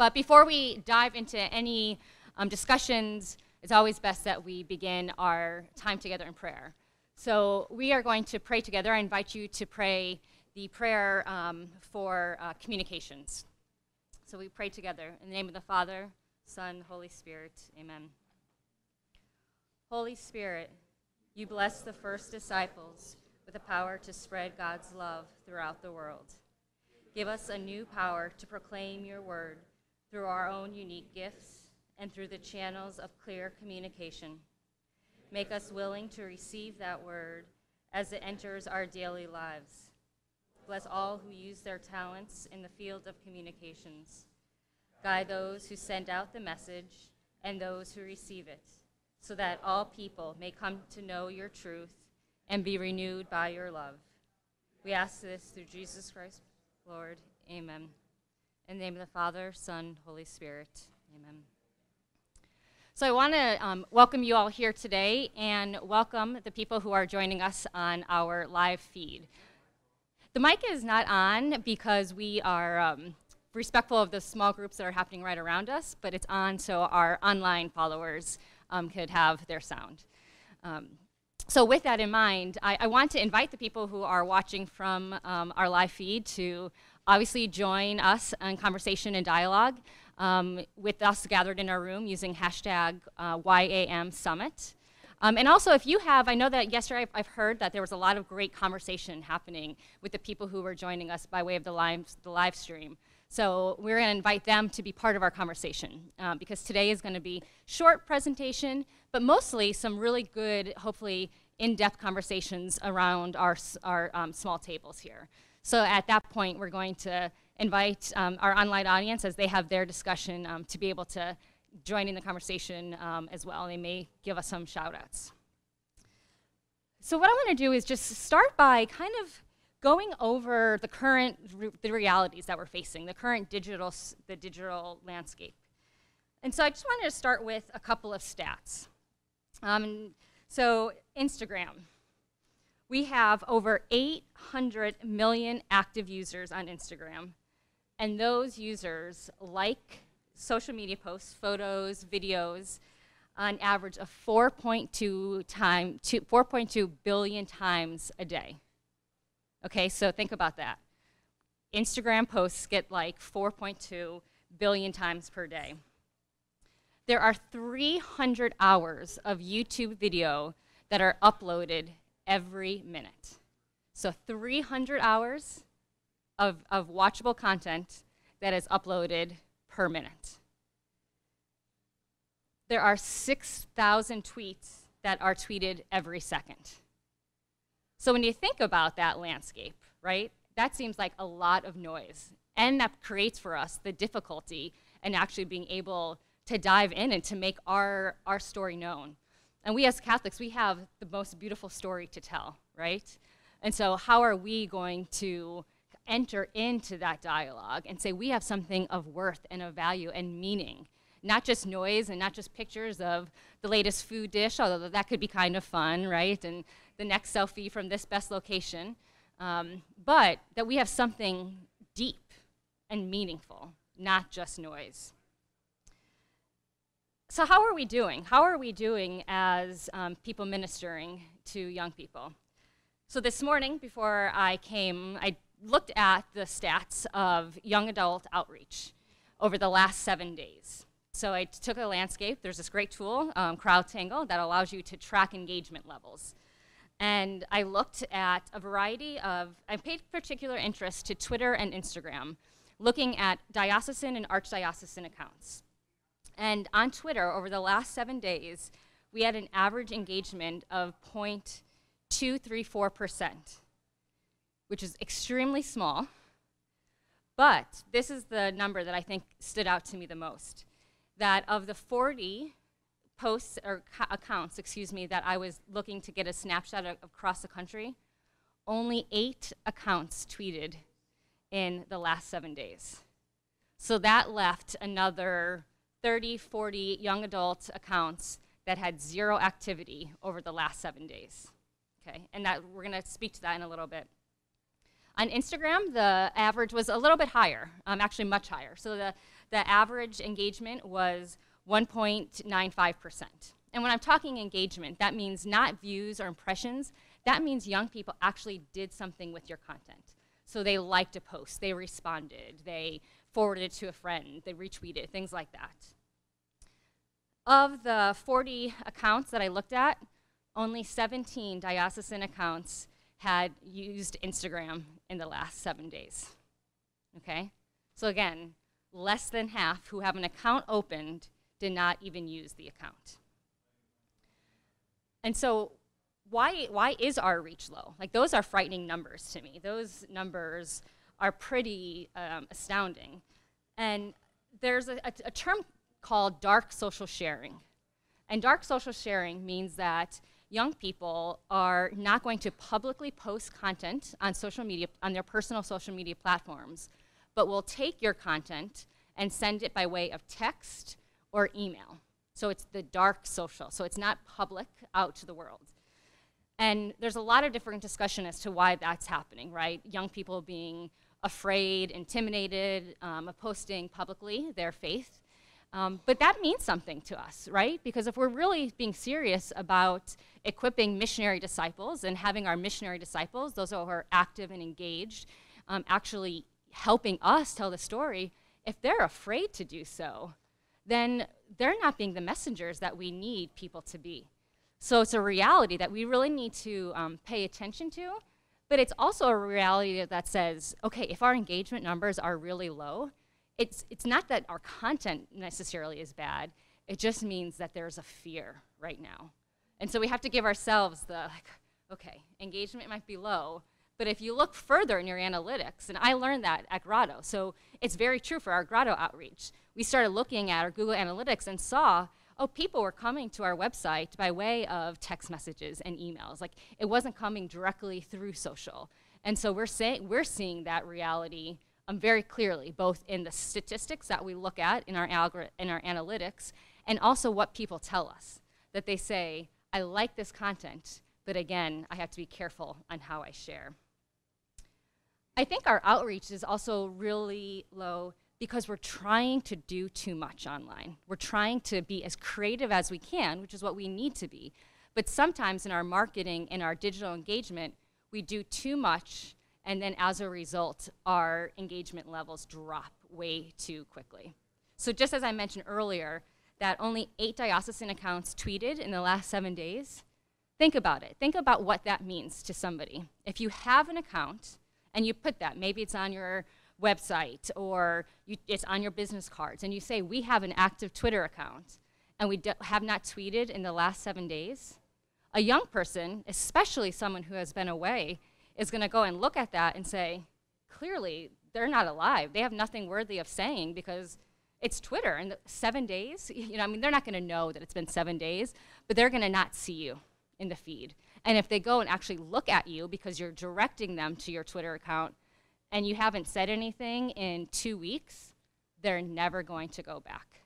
But before we dive into any discussions, it's always best that we begin our time together in prayer. So we are going to pray together. I invite you to pray the prayer for communications. So we pray together in the name of the Father, Son, Holy Spirit. Amen. Holy Spirit, you blessed the first disciples with the power to spread God's love throughout the world. Give us a new power to proclaim your word through our own unique gifts and through the channels of clear communication. Make us willing to receive that word as it enters our daily lives. Bless all who use their talents in the field of communications. Guide those who send out the message and those who receive it, so that all people may come to know your truth and be renewed by your love. We ask this through Jesus Christ, Lord. Amen. In the name of the Father, Son, Holy Spirit. Amen. So I want to welcome you all here today and welcome the people who are joining us on our live feed. The mic is not on because we are respectful of the small groups that are happening right around us, but it's on so our online followers could have their sound. So with that in mind, I want to invite the people who are watching from our live feed to obviously join us in conversation and dialogue with us gathered in our room using hashtag YAM Summit. And also, if you have, I know that yesterday I've heard that there was a lot of great conversation happening with the people who were joining us by way of the live stream. So we're going to invite them to be part of our conversation because today is going to be short presentation, but mostly some really good, hopefully in-depth conversations around our small tables here. So at that point, we're going to invite our online audience as they have their discussion to be able to join in the conversation as well. They may give us some shout outs. So what I want to do is just start by kind of going over the realities that we're facing, the current digital landscape. And so I just wanted to start with a couple of stats. So Instagram, we have over 800 million active users on Instagram, and those users like social media posts, photos, videos, on average of 4.2 billion times a day. Okay, so think about that. Instagram posts get like 4.2 billion times per day. There are 300 hours of YouTube video that are uploaded every minute. So 300 hours of watchable content that is uploaded per minute. There are 6,000 tweets that are tweeted every second. So when you think about that landscape, right, that seems like a lot of noise. And that creates for us the difficulty in actually being able to dive in and to make our story known. And we as Catholics, we have the most beautiful story to tell, right? And so how are we going to enter into that dialogue and say we have something of worth and of value and meaning, not just noise and not just pictures of the latest food dish, although that could be kind of fun, right? And the next selfie from this best location, but that we have something deep and meaningful, not just noise. So how are we doing? How are we doing as people ministering to young people? So this morning, before I came, I looked at the stats of young adult outreach over the last 7 days. So I took a landscape. There's this great tool, CrowdTangle, that allows you to track engagement levels. And I looked at a variety of, I paid particular interest to Twitter and Instagram, looking at diocesan and archdiocesan accounts. And on Twitter, over the last 7 days, we had an average engagement of 0.234%, which is extremely small. But this is the number that I think stood out to me the most, that of the 40 posts or accounts, that I was looking to get a snapshot of across the country, only 8 accounts tweeted in the last 7 days. So that left another 30, 40 young adult accounts that had 0 activity over the last 7 days. Okay, and that we're going to speak to that in a little bit. On Instagram, the average was a little bit higher, actually much higher. So the average engagement was 1.95%. And when I'm talking engagement, that means not views or impressions. That means young people actually did something with your content. So they liked a post, they responded, they forwarded it to a friend, they retweeted, things like that. Of the 40 accounts that I looked at, only 17 diocesan accounts had used Instagram in the last 7 days, okay? So again, less than half who have an account opened did not even use the account. And so why is our reach low? Like, those are frightening numbers to me. Those numbers are pretty astounding. And there's a term called dark social sharing. And dark social sharing means that young people are not going to publicly post content on social media, on their personal social media platforms, but will take your content and send it by way of text or email. So it's the dark social. So it's not public out to the world. And there's a lot of different discussion as to why that's happening, right? Young people being afraid, intimidated of posting publicly their faith. But that means something to us, right? Because if we're really being serious about equipping missionary disciples and having our missionary disciples, those who are active and engaged, actually helping us tell the story, if they're afraid to do so, then they're not being the messengers that we need people to be. So it's a reality that we really need to pay attention to, but it's also a reality that says, okay, if our engagement numbers are really low, it's not that our content necessarily is bad, it just means that there's a fear right now. And so we have to give ourselves the, like, okay, engagement might be low, but if you look further in your analytics, and I learned that at Grotto, so it's very true for our Grotto outreach. We started looking at our Google Analytics and saw, oh, people were coming to our website by way of text messages and emails. Like, it wasn't coming directly through social. And so we're seeing that reality very clearly, both in the statistics that we look at in our analytics, and also what people tell us. That they say, I like this content, but again, I have to be careful on how I share. I think our outreach is also really low because we're trying to do too much online. We're trying to be as creative as we can, which is what we need to be. But sometimes in our marketing and our digital engagement, we do too much, and then as a result, our engagement levels drop way too quickly. So just as I mentioned earlier, that only 8 diocesan accounts tweeted in the last 7 days, think about it. Think about what that means to somebody. If you have an account, and you put that, maybe it's on your website, or it's on your business cards, and you say, we have an active Twitter account, and we have not tweeted in the last 7 days, a young person, especially someone who has been away, is gonna go and look at that and say, clearly, they're not alive. They have nothing worthy of saying because it's Twitter, and 7 days, you know, I mean, they're not gonna know that it's been 7 days, but they're gonna not see you in the feed. And if they go and actually look at you because you're directing them to your Twitter account and you haven't said anything in 2 weeks, they're never going to go back.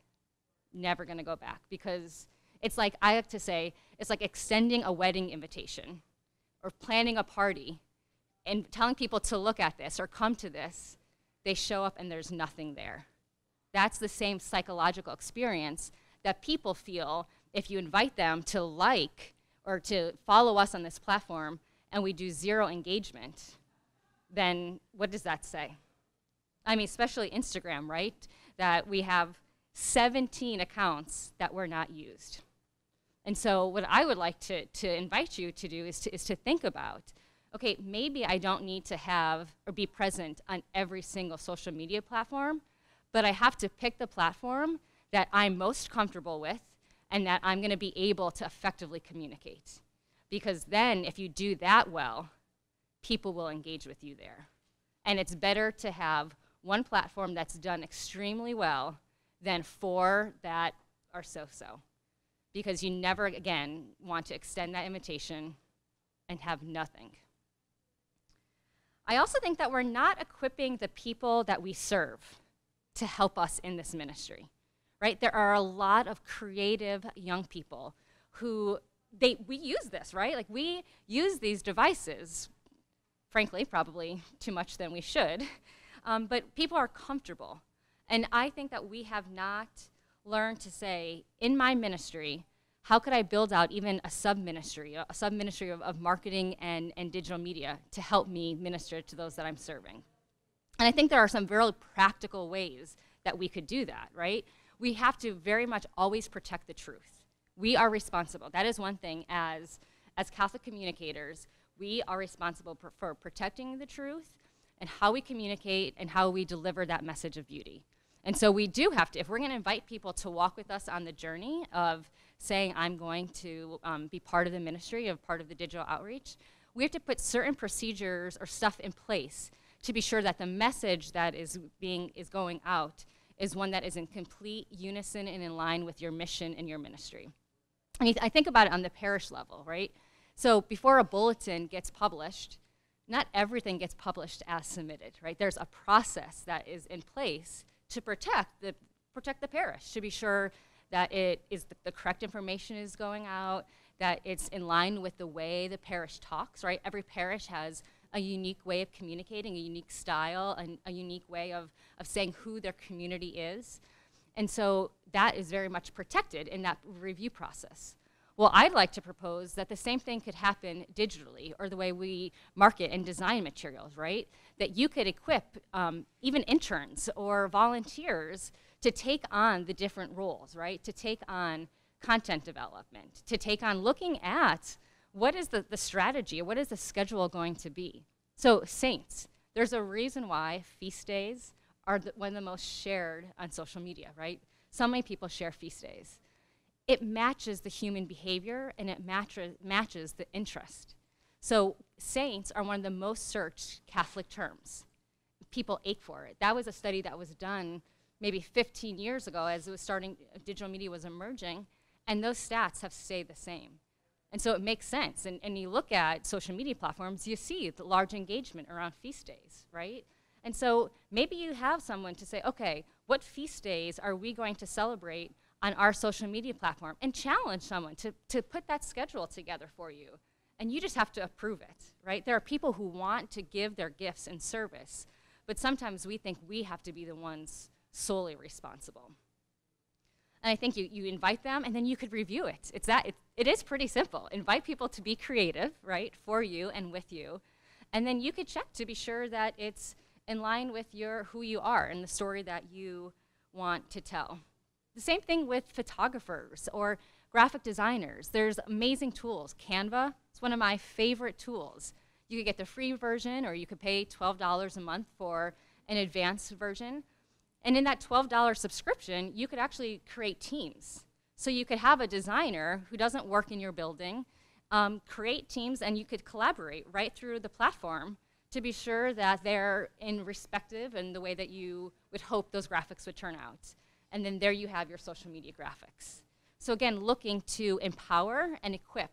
Never gonna go back, because it's like, I have to say, it's like extending a wedding invitation or planning a party and telling people to look at this or come to this. They show up and there's nothing there. That's the same psychological experience that people feel if you invite them to like or to follow us on this platform and we do 0 engagement. Then what does that say? I mean, especially Instagram, right? That we have 17 accounts that were not used. And so what I would like to invite you to do is to think about, okay, maybe I don't need to have or be present on every single social media platform, but I have to pick the platform that I'm most comfortable with and that I'm gonna be able to effectively communicate. Because then if you do that well, people will engage with you there. And it's better to have one platform that's done extremely well than 4 that are so-so. Because you never, again, want to extend that invitation and have nothing. I also think that we're not equipping the people that we serve to help us in this ministry, right? There are a lot of creative young people who, we use this, right? Like, we use these devices, frankly, probably too much than we should, but people are comfortable. And I think that we have not learned to say, in my ministry, how could I build out even a sub-ministry of marketing and digital media to help me minister to those that I'm serving? And I think there are some very practical ways that we could do that, right? We have to very much always protect the truth. We are responsible. That is one thing as Catholic communicators, we are responsible for protecting the truth and how we communicate and how we deliver that message of beauty. And so we do have to, if we're going to invite people to walk with us on the journey of saying, I'm going to be part of the ministry, of part of the digital outreach, we have to put certain procedures or stuff in place to be sure that the message that is going out is one that is in complete unison and in line with your mission and your ministry. And I think about it on the parish level, right? So before a bulletin gets published, not everything gets published as submitted, right? There's a process that is in place to protect the parish, to be sure that the correct information is going out, that it's in line with the way the parish talks, right? Every parish has a unique way of communicating, a unique style, and a unique way of saying who their community is. And so that is very much protected in that review process. Well, I'd like to propose that the same thing could happen digitally, or the way we market and design materials, right? That you could equip even interns or volunteers to take on the different roles, right? To take on content development, to take on looking at what is the strategy, what is the schedule going to be? So saints, there's a reason why feast days are one of the most shared on social media, right? So many people share feast days. It matches the human behavior, and it matches the interest. So saints are one of the most searched Catholic terms. People ache for it. That was a study that was done maybe 15 years ago as it was starting, digital media was emerging, and those stats have stayed the same. And so it makes sense. And you look at social media platforms, you see the large engagement around feast days, right? And so maybe you have someone to say, okay, what feast days are we going to celebrate on our social media platform, and challenge someone to put that schedule together for you. And you just have to approve it, right? There are people who want to give their gifts in service, but sometimes we think we have to be the ones solely responsible. And I think you invite them, and then you could review it. It is pretty simple. Invite people to be creative, right, for you and with you. And then you could check to be sure that it's in line with who you are and the story that you want to tell. The same thing with photographers or graphic designers. There's amazing tools. Canva is one of my favorite tools. You could get the free version, or you could pay $12 a month for an advanced version. And in that $12 subscription, you could actually create teams. So you could have a designer who doesn't work in your building, create teams, and you could collaborate right through the platform to be sure that they're respective in the way that you would hope those graphics would turn out. And then there you have your social media graphics. So again, looking to empower and equip.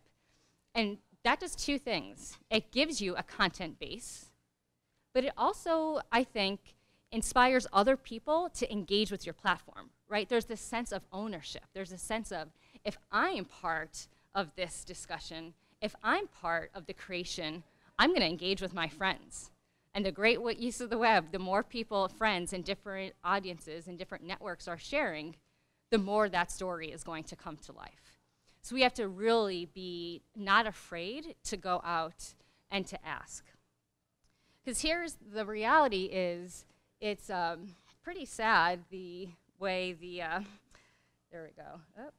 And that does two things. It gives you a content base, but it also, I think, inspires other people to engage with your platform, right? There's this sense of ownership. There's a sense of, if I am part of this discussion, if I'm part of the creation, I'm going to engage with my friends. And the great use of the web, the more people, friends, and different audiences and different networks are sharing, the more that story is going to come to life. So we have to really be not afraid to go out and to ask. Because here's the reality is, it's pretty sad the way there we go. Oh.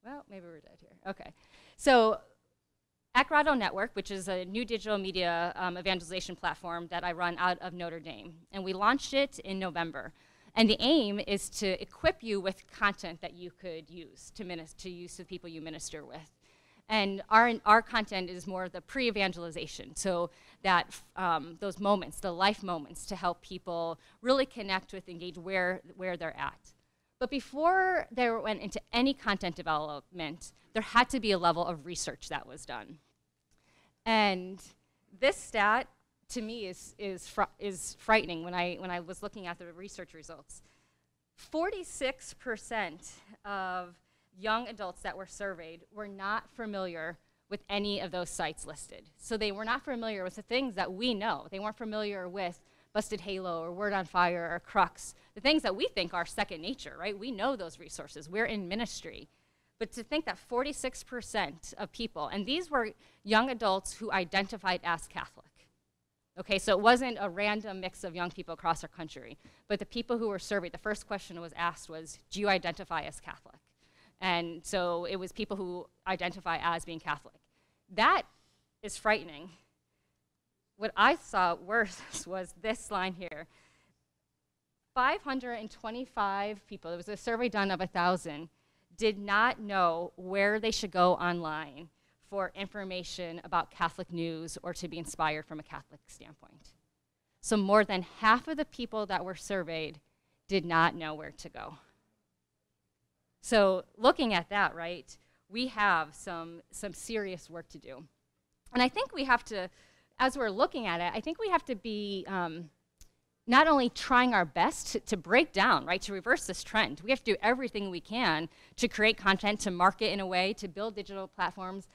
Well, maybe we're dead here. Okay. So at Grotto Network, which is a new digital media evangelization platform that I run out of Notre Dame, and we launched it in November. And the aim is to equip you with content that you could use to use to people you minister with. And our content is more of the pre-evangelization, so that those moments, the life moments, to help people really connect with, engage where they're at. But before they went into any content development, there had to be a level of research that was done. And this stat, to me, is frightening when I was looking at the research results. 46% of young adults that were surveyed were not familiar with any of those sites listed. So they were not familiar with the things that we know. They weren't familiar with Busted Halo or Word on Fire or Crux, the things that we think are second nature, right? We know those resources. We're in ministry. But to think that 46% of people, and these were young adults who identified as Catholic. Okay, so it wasn't a random mix of young people across our country, but the people who were surveyed, the first question was asked was, do you identify as Catholic? And so it was people who identify as being Catholic. That is frightening. What I saw worse was this line here. 525 people, it was a survey done of 1,000, did not know where they should go online for information about Catholic news or to be inspired from a Catholic standpoint. So more than half of the people that were surveyed did not know where to go. So looking at that, right, we have some serious work to do. And I think we have to, as we're looking at it, I think we have to be not only trying our best to break down, right, to reverse this trend. We have to do everything we can to create content, to market in a way, to build digital platforms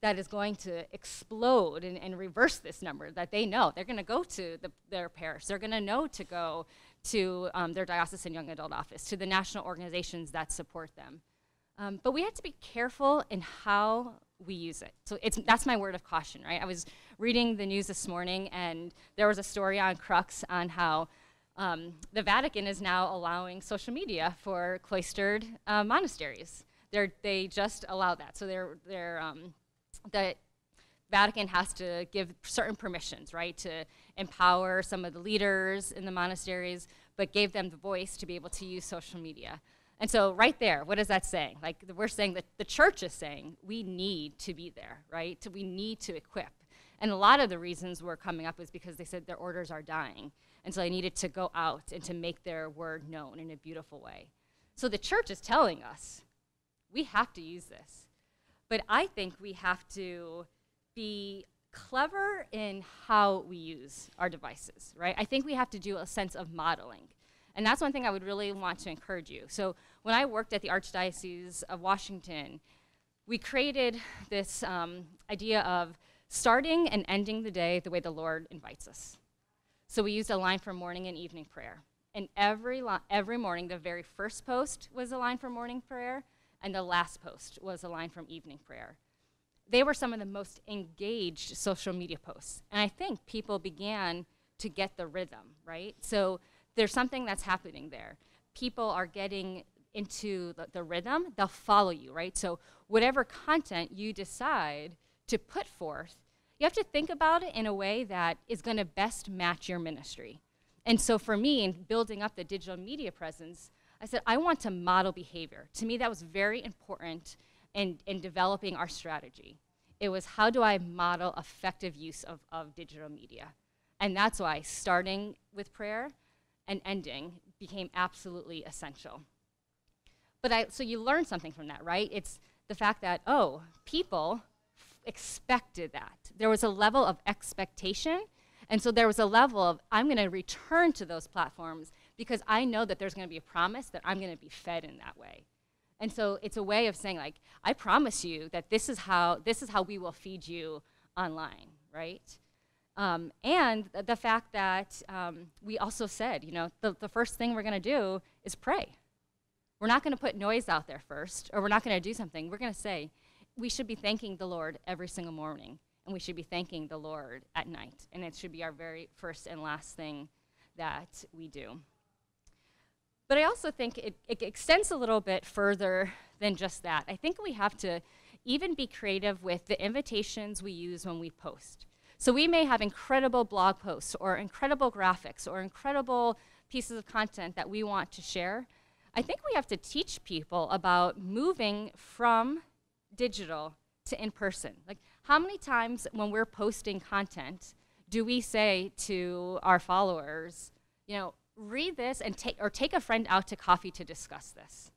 that is going to explode and reverse this number that they know. They're going to go to their parish. They're going to know to go to their diocesan young adult office, to the national organizations that support them. But we have to be careful in how we use it. So that's my word of caution, right? I was reading the news this morning, and there was a story on Crux on how the Vatican is now allowing social media for cloistered monasteries. They just allow that. So the Vatican has to give certain permissions, right, to empower some of the leaders in the monasteries, but gave them the voice to be able to use social media. And so right there, what is that saying? Like, we're saying that the church is saying we need to be there, right? We need to equip. And a lot of the reasons we're coming up is because they said their orders are dying. And so they needed to go out and to make their word known in a beautiful way. So the church is telling us we have to use this. But I think we have to be clever in how we use our devices, right? I think we have to do a sense of modeling. And that's one thing I would really want to encourage you. So when I worked at the Archdiocese of Washington, we created this idea of starting and ending the day the way the Lord invites us. So we used a line for morning and evening prayer. And every morning, the very first post was a line for morning prayer, and the last post was a line from evening prayer. They were some of the most engaged social media posts. And I think people began to get the rhythm, right? So there's something that's happening there. People are getting into the rhythm. They'll follow you, right? So whatever content you decide to put forth, you have to think about it in a way that is going to best match your ministry. And so for me, in building up the digital media presence, I said, I want to model behavior. To me, that was very important in developing our strategy. It was, how do I model effective use of digital media? And that's why starting with prayer and ending became absolutely essential. So you learn something from that, right? It's the fact that, people expected that. There was a level of expectation, and so there was a level of, I'm going to return to those platforms because I know that there's going to be a promise that I'm going to be fed in that way. And so it's a way of saying, like, I promise you that this is how we will feed you online, right? And the fact that we also said, the first thing we're going to do is pray. We're not going to put noise out there first, or we're not going to do something. We're going to say, we should be thanking the Lord every single morning, and we should be thanking the Lord at night. And it should be our very first and last thing that we do. But I also think it extends a little bit further than just that. I think we have to even be creative with the invitations we use when we post. So we may have incredible blog posts or incredible graphics or incredible pieces of content that we want to share. I think we have to teach people about moving from digital to in-person. Like, how many times when we're posting content do we say to our followers, read this and take a friend out to coffee to discuss this,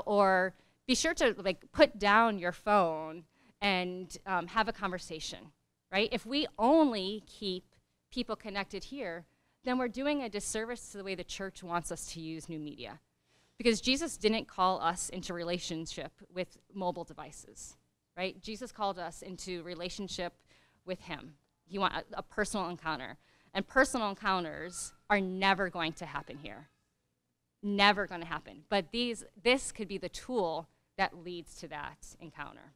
or be sure to put down your phone and have a conversation, right? If we only keep people connected here, then we're doing a disservice to the way the church wants us to use new media. Because Jesus didn't call us into relationship with mobile devices, right? Jesus called us into relationship with him. He wanted a personal encounter. and personal encounters are never going to happen here. Never going to happen. But this could be the tool that leads to that encounter.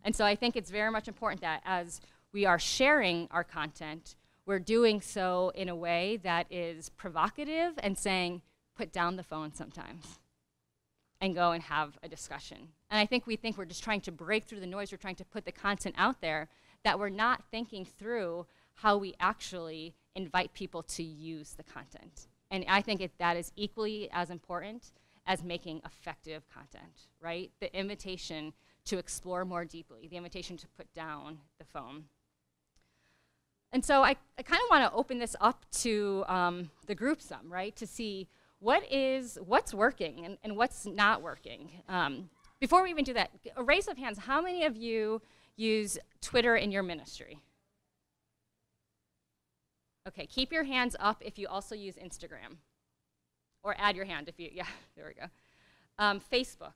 And so I think it's very much important that as we are sharing our content, we're doing so in a way that is provocative and saying, put down the phone sometimes and go and have a discussion. And I think we're just trying to break through the noise. We're trying to put the content out there that we're not thinking through how we actually invite people to use the content. And I think that is equally as important as making effective content, right? The invitation to explore more deeply, the invitation to put down the phone. And so I kind of want to open this up to the group some, right? To see what's working and what's not working. Before we even do that, a raise of hands, how many of you use Twitter in your ministry? Okay, keep your hands up if you also use Instagram. Or add your hand if you, yeah, there we go. Facebook.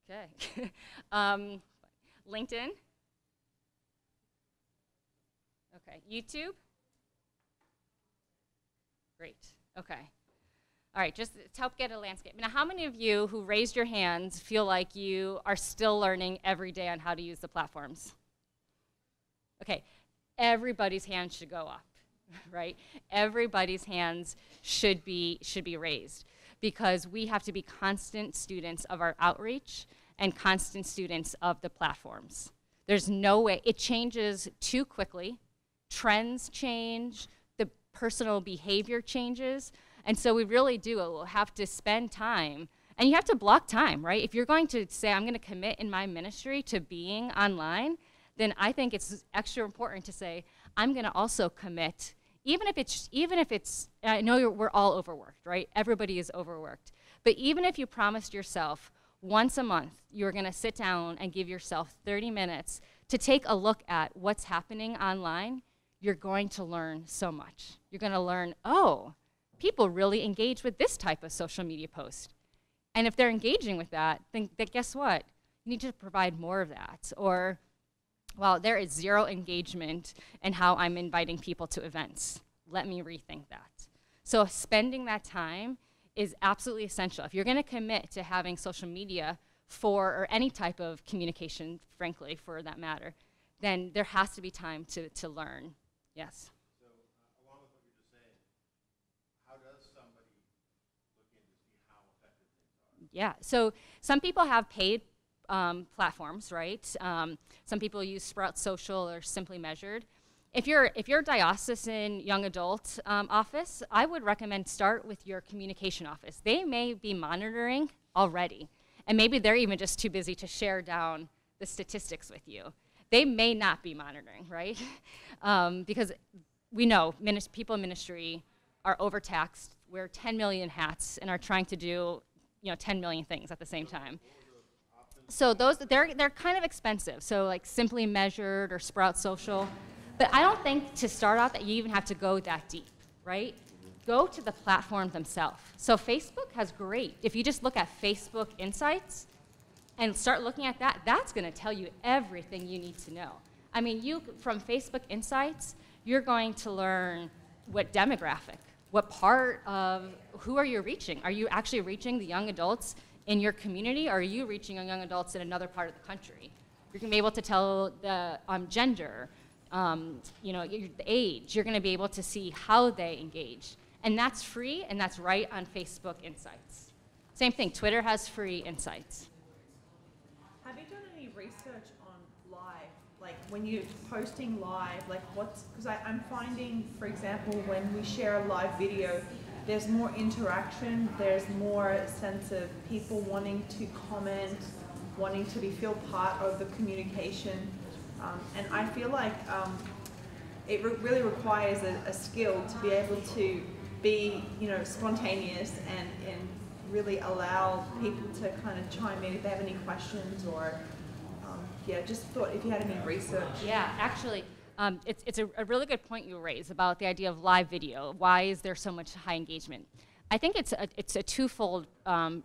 Okay. LinkedIn. Okay, YouTube. Great, okay. All right, just to help get a landscape. Now, how many of you who raised your hands feel like you are still learning every day on how to use the platforms? Okay, everybody's hand should go up, right? Everybody's hands should be raised because we have to be constant students of our outreach and constant students of the platforms. There's no way, it changes too quickly. Trends change, the personal behavior changes, and so we really do have to spend time, and you have to block time, right? If you're going to say, I'm going to commit in my ministry to being online, then I think it's extra important to say, I'm going to also commit, even if it's, I know we're all overworked, right? Everybody is overworked, but even if you promised yourself once a month, you're going to sit down and give yourself 30 minutes to take a look at what's happening online, you're going to learn so much. You're going to learn, oh, people really engage with this type of social media post. And if they're engaging with that, then guess what? You need to provide more of that. Or, well, there is zero engagement in how I'm inviting people to events. Let me rethink that. So spending that time is absolutely essential. If you're going to commit to having social media or any type of communication, frankly, for that matter, then there has to be time to learn. Yes? So along with what you're just saying, how does somebody look in to see how effective things are? Yeah, so some people have paid platforms, right? Some people use Sprout Social or Simply Measured. If you're diocesan young adult office, I would recommend start with your communication office. They may be monitoring already, and maybe they're even just too busy to share down the statistics with you. They may not be monitoring, right? Because we know people in ministry are overtaxed, wear 10 million hats, and are trying to do 10 million things at the same time. So those, they're kind of expensive. So like Simply Measured or Sprout Social. But I don't think to start out that you even have to go that deep, right? Go to the platform themselves. So Facebook has great, if you just look at Facebook Insights and start looking at that, that's going to tell you everything you need to know. I mean, from Facebook Insights, you're going to learn what demographic, what part of, who are you reaching? Are you actually reaching the young adults in your community, or are you reaching young adults in another part of the country? You're going to be able to tell the gender, the age. You're going to be able to see how they engage. And that's free, and that's right on Facebook Insights. Same thing, Twitter has free insights. Have you done any research on live? Like when you're posting live, like because I'm finding, for example, when we share a live video, there's more interaction, there's more sense of people wanting to comment, wanting to feel part of the communication. And I feel like it really requires a skill to be able to be, spontaneous and really allow people to kind of chime in if they have any questions or, just thought if you had any research. Yeah, actually, it's a really good point you raise about the idea of live video. Why is there so much high engagement? I think it's a twofold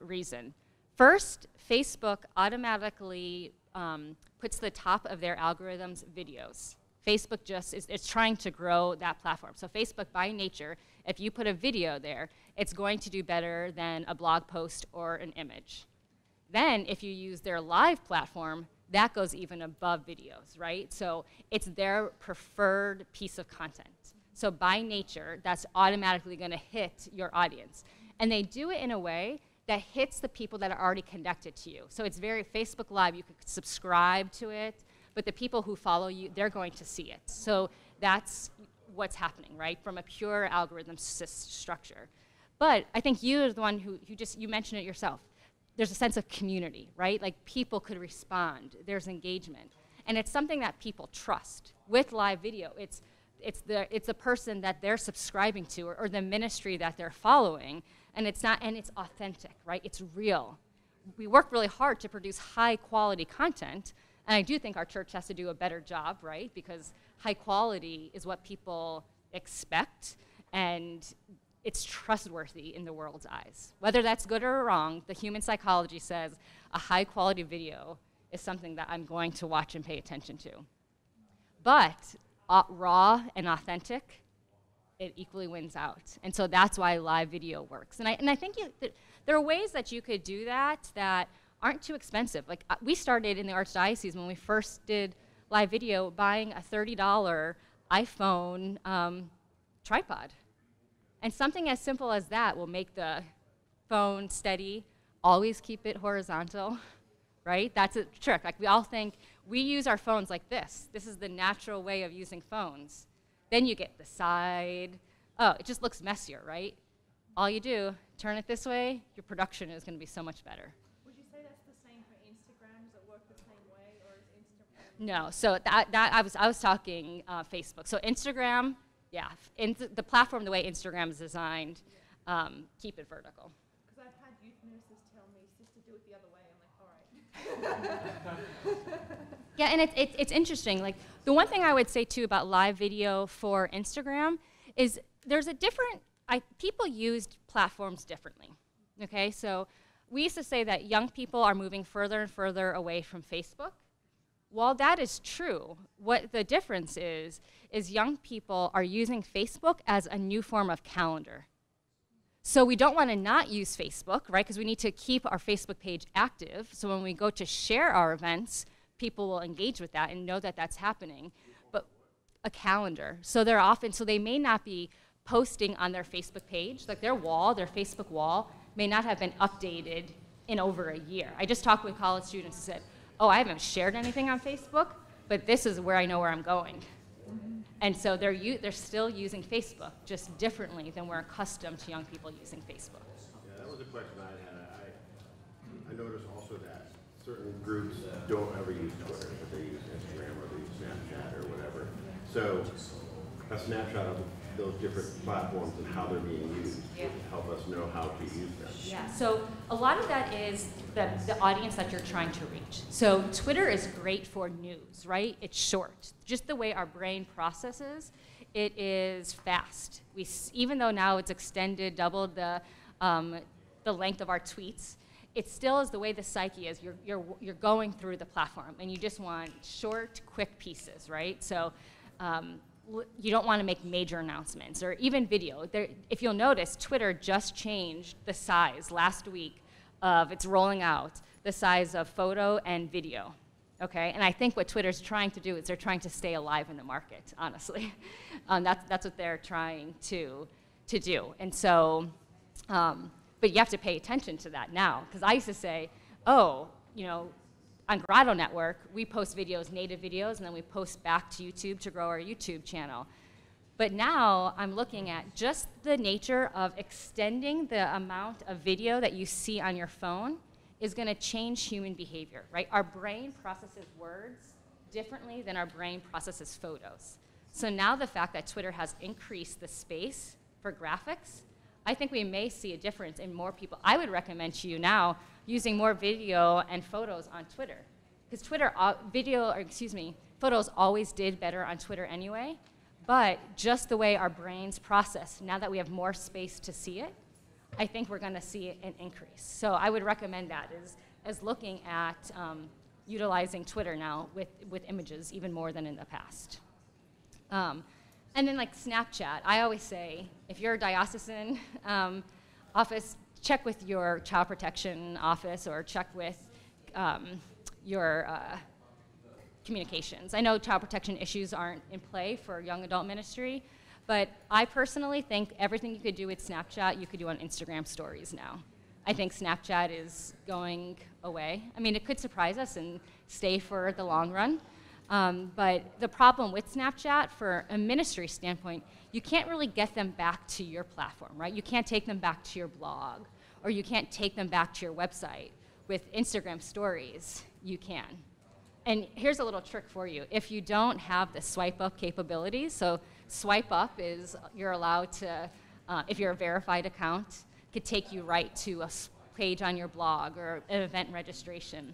reason. First, Facebook automatically puts the top of their algorithms videos. Facebook just is trying to grow that platform. So Facebook, by nature, if you put a video there, it's going to do better than a blog post or an image. Then, if you use their live platform, that goes even above videos, right? So it's their preferred piece of content. So by nature, that's automatically going to hit your audience. And they do it in a way that hits the people that are already connected to you. So it's very Facebook Live. You could subscribe to it, but the people who follow you, they're going to see it. So that's what's happening, right, from a pure algorithm structure. But I think you are the one who you mentioned it yourself. There's a sense of community, right? Like people could respond. There's engagement. And it's something that people trust. With live video, it's the person that they're subscribing to or the ministry that they're following, and it's authentic, right? It's real. We work really hard to produce high quality content, and I do think our church has to do a better job, right? Because high quality is what people expect, and it's trustworthy in the world's eyes. Whether that's good or wrong, the human psychology says a high quality video is something that I'm going to watch and pay attention to. But raw and authentic, it equally wins out. And so that's why live video works. And I think there are ways that you could do that aren't too expensive. Like we started in the Archdiocese when we first did live video buying a $30 iPhone tripod. And something as simple as that will make the phone steady, always keep it horizontal, right? That's a trick. Like we all think we use our phones like this. This is the natural way of using phones. Then you get the side. Oh, it just looks messier, right? All you do, turn it this way, your production is going to be so much better. Would you say that's the same for Instagram? Does it work the same way, or is Instagram? No, so I was talking Facebook. So Instagram, yeah, the platform, the way Instagram is designed, keep it vertical. Because I've had youth ministers tell me, sister, do it the other way. I'm like, all right. Yeah, and it's interesting. Like the one thing I would say too about live video for Instagram is there's a different. People used platforms differently. Okay, so we used to say that young people are moving further and further away from Facebook. While that is true, what the difference is young people are using Facebook as a new form of calendar. So we don't want to not use Facebook, right? Because we need to keep our Facebook page active. So when we go to share our events, people will engage with that and know that that's happening. But a calendar. So they may not be posting on their Facebook page, like their Facebook wall may not have been updated in over a year. I just talked with college students who said, oh, I haven't shared anything on Facebook, but this is where I know where I'm going. Mm-hmm. And so they're still using Facebook, just differently than we're accustomed to young people using Facebook. Yeah, that was a question I had. I noticed also that certain groups don't ever use Twitter, but they use Instagram or they use Snapchat or whatever. So a snapshot of those different platforms and how they're being used to help us know how to use them. Yeah, so a lot of that is the audience that you're trying to reach. So Twitter is great for news, right? It's short. Just the way our brain processes, it is fast. Even though now it's extended, doubled the length of our tweets, it still is the way the psyche is. You're going through the platform, and you just want short, quick pieces, right? So you don't want to make major announcements or even video. If you'll notice, Twitter just changed the size last week of its rolling out, the size of photo and video. Okay, and I think what Twitter's trying to do is they're trying to stay alive in the market, honestly. That's what they're trying to do. And so, but you have to pay attention to that now, because I used to say, oh, on Grotto Network, we post videos, native videos, and then we post back to YouTube to grow our YouTube channel. But now I'm looking at just the nature of extending the amount of video that you see on your phone is going to change human behavior, right? Our brain processes words differently than our brain processes photos. So now the fact that Twitter has increased the space for graphics, I think we may see a difference in more people. I would recommend to you now using more video and photos on Twitter. Because photos always did better on Twitter anyway, but just the way our brains process, now that we have more space to see it, I think we're gonna see an increase. So I would recommend that as looking at utilizing Twitter now with images even more than in the past. And then like Snapchat, I always say, if you're a diocesan office, check with your child protection office or check with your communications. I know child protection issues aren't in play for young adult ministry, but I personally think everything you could do with Snapchat, you could do on Instagram stories now. I think Snapchat is going away. I mean, it could surprise us and stay for the long run. But the problem with Snapchat, for a ministry standpoint, you can't really get them back to your platform, right? You can't take them back to your blog, or you can't take them back to your website. With Instagram stories, you can. And here's a little trick for you. If you don't have the swipe up capabilities, so swipe up is you're allowed to, if you're a verified account, could take you right to a page on your blog or an event registration.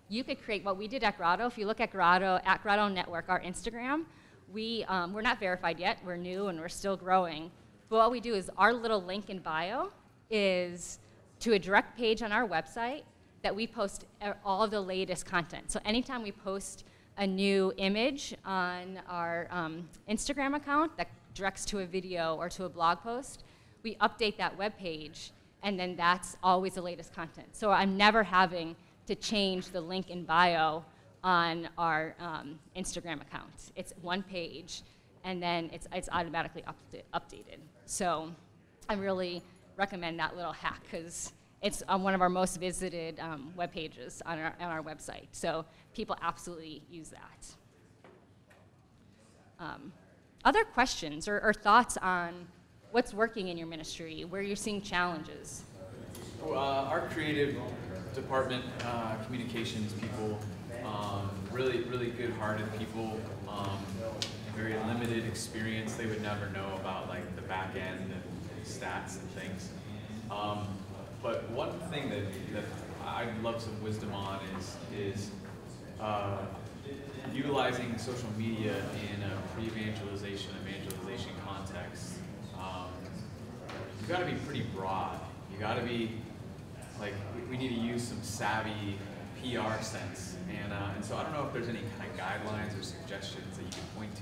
You could create what we did at Grotto. If you look at Grotto Network, our Instagram, we're not verified yet. We're new and we're still growing. But what we do is our little link in bio is to a direct page on our website that we post all of the latest content. So anytime we post a new image on our Instagram account that directs to a video or to a blog post, we update that web page, and then that's always the latest content. So I'm never having to change the link in bio on our Instagram account. It's one page, and then it's automatically updated. So I really recommend that little hack, because it's one of our most visited web pages on our website. So people absolutely use that. Other questions or thoughts on what's working in your ministry, where you're seeing challenges? Well, our creative department, communications people, really good-hearted people, very limited experience. They would never know about like the back end and stats and things. But one thing that I'd love some wisdom on is utilizing social media in a pre-evangelization, evangelization context. You got to be pretty broad. You got to be like, we need to use some savvy PR sense, and so I don't know if there's any kind of guidelines or suggestions that you can point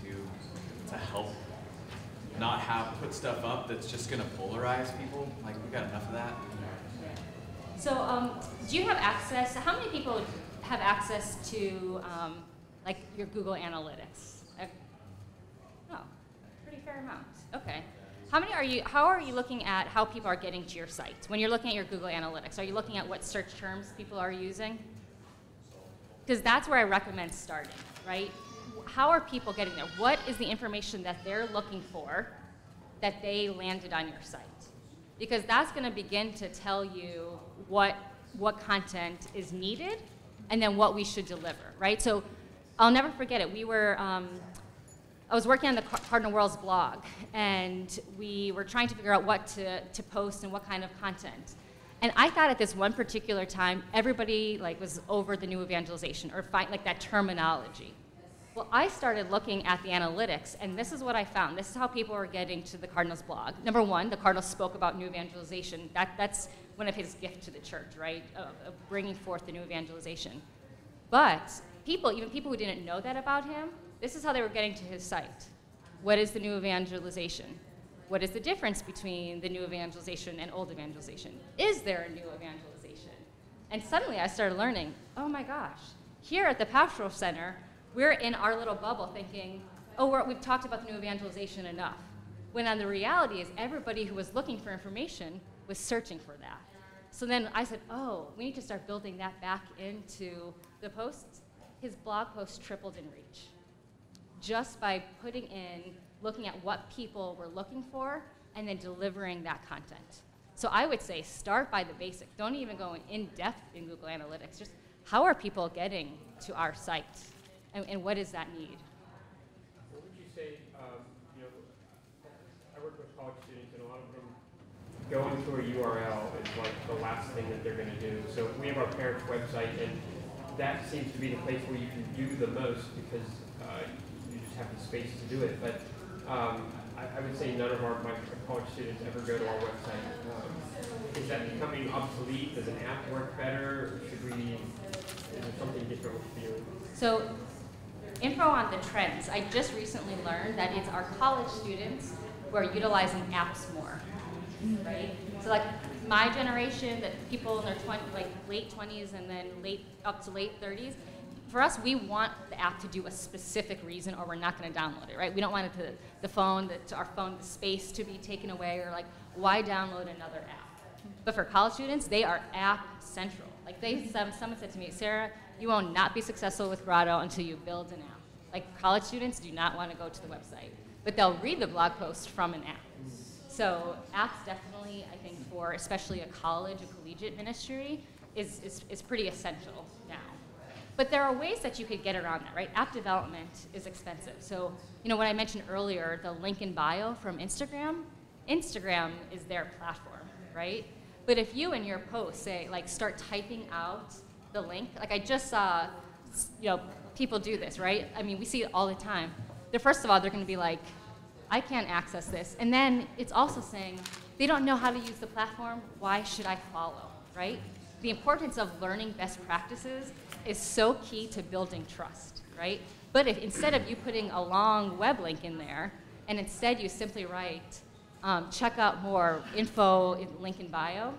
to help not put stuff up that's just going to polarize people. Like, we got enough of that. So do you have access? How many people have access to like your Google Analytics? Oh, pretty fair amount. Okay. How are you looking at how people are getting to your site? When you're looking at your Google Analytics, are you looking at what search terms people are using? Because that's where I recommend starting, right? How are people getting there? What is the information that they're looking for that they landed on your site? Because that's going to begin to tell you what content is needed and then what we should deliver, right? So I'll never forget it. I was working on the Cardinal World's blog, and we were trying to figure out what to post and what kind of content. And I thought at this one particular time, everybody was over the new evangelization or that terminology. Well, I started looking at the analytics, and this is what I found. This is how people were getting to the Cardinal's blog. Number one, the Cardinal spoke about new evangelization. That's one of his gifts to the church, right, of bringing forth the new evangelization. But even people who didn't know that about him, this is how they were getting to his site. What is the new evangelization? What is the difference between the new evangelization and old evangelization? Is there a new evangelization? And suddenly I started learning, oh my gosh, here at the Pastoral Center, we're in our little bubble thinking, oh, we've talked about the new evangelization enough. When the reality is everybody who was looking for information was searching for that. So then I said, oh, we need to start building that back into the posts. His blog post tripled in reach, just by looking at what people were looking for and then delivering that content. So I would say start by the basic. Don't even go in depth in Google Analytics. Just how are people getting to our site, and what is that need? What would you say, I work with college students, and a lot of them going to a URL is like the last thing that they're going to do. So we have our parents' website, and that seems to be the place where you can do the most because you just have the space to do it. But I would say none of my college students ever go to our website. Is that becoming obsolete? Does an app work better? Is there something different with viewing? So info on the trends, I just recently learned that it's our college students who are utilizing apps more, right? So like my generation, that people in their late 20s and then up to late 30s, for us, we want the app to do a specific reason, or we're not going to download it, right? We don't want it to our phone, the space to be taken away, or like, why download another app? But for college students, they are app central. Like someone said to me, Sarah, you will not be successful with Grotto until you build an app. Like college students do not want to go to the website, but they'll read the blog post from an app. So apps definitely, I think, for especially a collegiate ministry, is pretty essential now. But there are ways that you could get around that, right? App development is expensive. So, when I mentioned earlier, the link in bio from Instagram is their platform, right? But if you in your post say, like, start typing out the link, like I just saw, people do this, right? I mean, we see it all the time. First of all, they're going to be like, I can't access this. And then it's also saying, they don't know how to use the platform, why should I follow, right? The importance of learning best practices is so key to building trust, right? But if instead of you putting a long web link in there, and instead you simply write, check out more info, link in bio,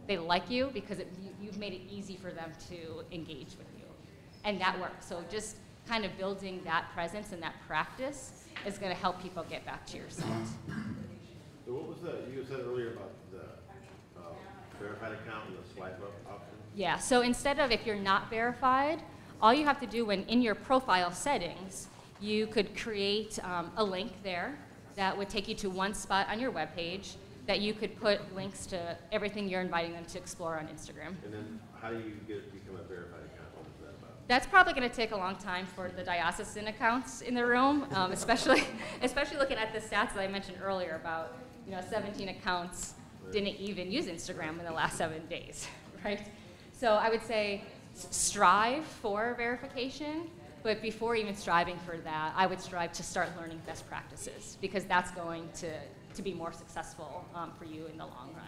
they like you because you've made it easy for them to engage with you. And that works. So just kind of building that presence and that practice is going to help people get back to your site. So what was you said earlier about the verified account and the swipe up option? Yeah, so instead of if you're not verified, all you have to do when in your profile settings, you could create a link there that would take you to one spot on your webpage that you could put links to everything you're inviting them to explore on Instagram. And then how do you become a verified account? What is that about? That's probably going to take a long time for the diocesan accounts in the room, especially looking at the stats that I mentioned earlier about 17 accounts didn't even use Instagram in the last 7 days, right? So I would say strive for verification, but before even striving for that, I would strive to start learning best practices because that's going to be more successful for you in the long run.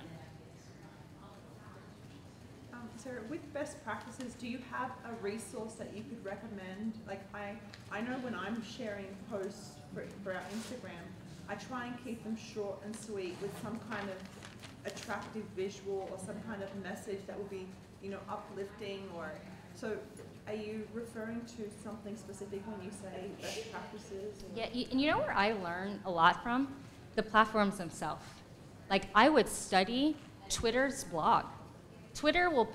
Sarah, with best practices, do you have a resource that you could recommend? Like I know when I'm sharing posts for our Instagram, I try and keep them short and sweet with some kind of attractive visual or some kind of message that will be, uplifting or so. Are you referring to something specific when you say best practices? Yeah, and you know where I learn a lot from? The platforms themselves. Like I would study Twitter's blog. Twitter will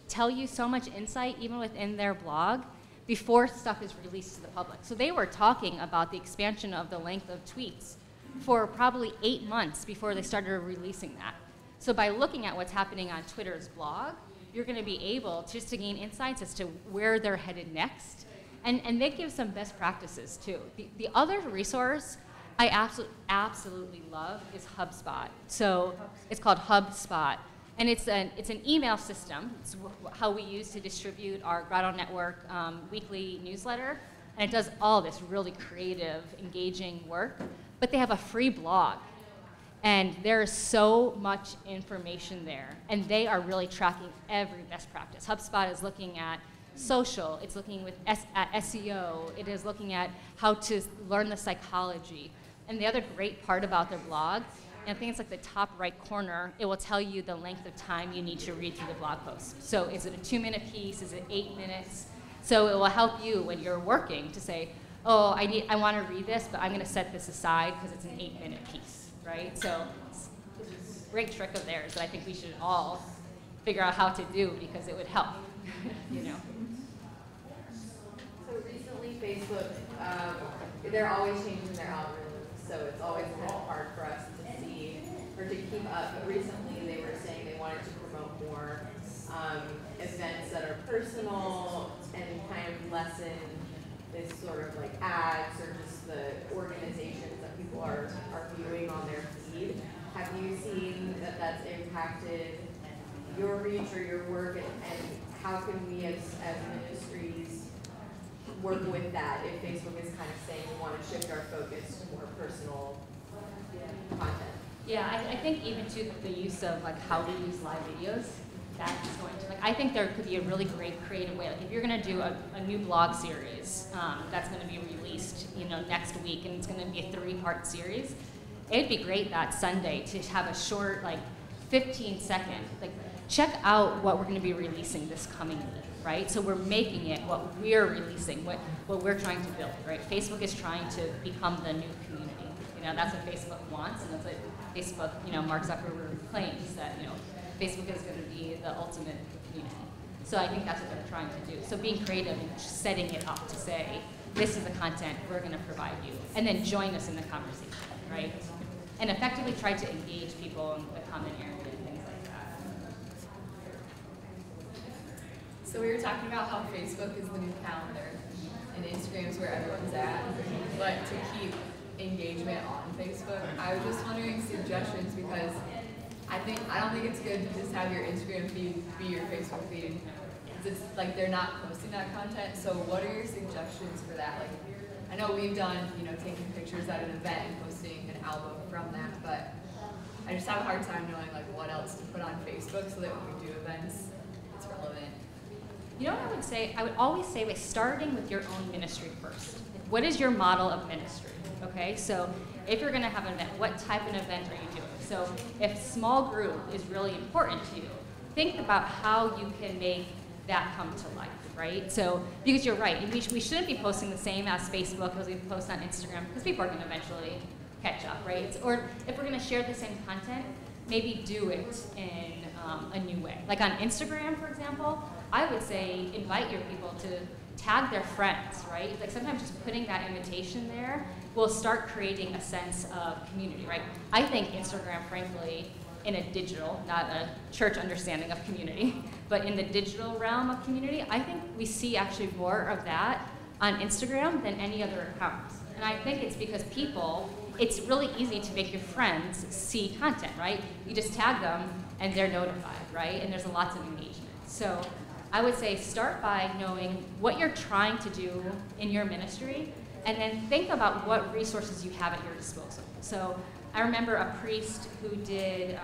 tell you so much insight even within their blog before stuff is released to the public. So they were talking about the expansion of the length of tweets for probably 8 months before they started releasing that. So by looking at what's happening on Twitter's blog, you're going to be able just to gain insights as to where they're headed next. And they give some best practices too. The other resource I absolutely love is HubSpot. So it's called HubSpot. And it's an email system. It's how we use to distribute our Grotto Network weekly newsletter. And it does all this really creative, engaging work. But they have a free blog. And there's so much information there. And they are really tracking every best practice. HubSpot is looking at social. It's looking at SEO. It is looking at how to learn the psychology. And the other great part about their blog, and I think it's like the top right corner, it will tell you the length of time you need to read through the blog post. So is it a 2-minute piece? Is it 8 minutes? So it will help you when you're working to say, oh, I want to read this, but I'm going to set this aside because it's an 8-minute piece, right? So it's a great trick of theirs that I think we should all figure out how to do because it would help, So recently, Facebook, they're always changing their algorithms, so it's always kind of hard for us to see or to keep up. But recently, they were saying they wanted to promote more events that are personal and kind of lessen this sort of like ads or just the organizations that people are viewing on their feed. Have you seen that that's impacted your reach or your work, and how can we as ministries work with that if Facebook is kind of saying we want to shift our focus to more personal content? Yeah, I think even to the use of like how we use live videos. that is going to, like, I think there could be a really great creative way. Like if you're going to do a new blog series that's going to be released, next week, and it's going to be a 3-part series, it'd be great that Sunday to have a short, like 15-second, like check out what we're going to be releasing this coming week, right? So we're making it what we're releasing, what we're trying to build, right? Facebook is trying to become the new community. That's what Facebook wants, and that's what Facebook, Mark Zuckerberg claims that, Facebook is going to be the ultimate community. So I think that's what they're trying to do. So being creative and setting it up to say, this is the content we're going to provide you, and then join us in the conversation, right? And effectively try to engage people in the common area and things like that. So we were talking about how Facebook is the new calendar, and Instagram's where everyone's at, but to keep engagement on Facebook, I was just wondering suggestions, because I don't think it's good to just have your Instagram feed be your Facebook feed. It's like they're not posting that content. So what are your suggestions for that? Like, I know we've done, taking pictures at an event and posting an album from that, but I just have a hard time knowing like what else to put on Facebook so that when we do events, it's relevant. What I would say? I would always say by starting with your own ministry first. What is your model of ministry? Okay, so if you're going to have an event, what type of event are you doing? So if small group is really important to you, think about how you can make that come to life, right? So, because you're right, we shouldn't be posting the same as Facebook as we post on Instagram, because people are going to eventually catch up, right? Or if we're going to share the same content, maybe do it in a new way. Like on Instagram, for example, I would say invite your people to tag their friends, right? Like sometimes just putting that invitation there will start creating a sense of community, right? I think Instagram, frankly, in a digital, not a church understanding of community, but in the digital realm of community, I think we see actually more of that on Instagram than any other account. And I think it's because it's really easy to make your friends see content, right? You just tag them and they're notified, right? And there's lots of engagement. So I would say start by knowing what you're trying to do in your ministry, and then think about what resources you have at your disposal. So I remember a priest who did,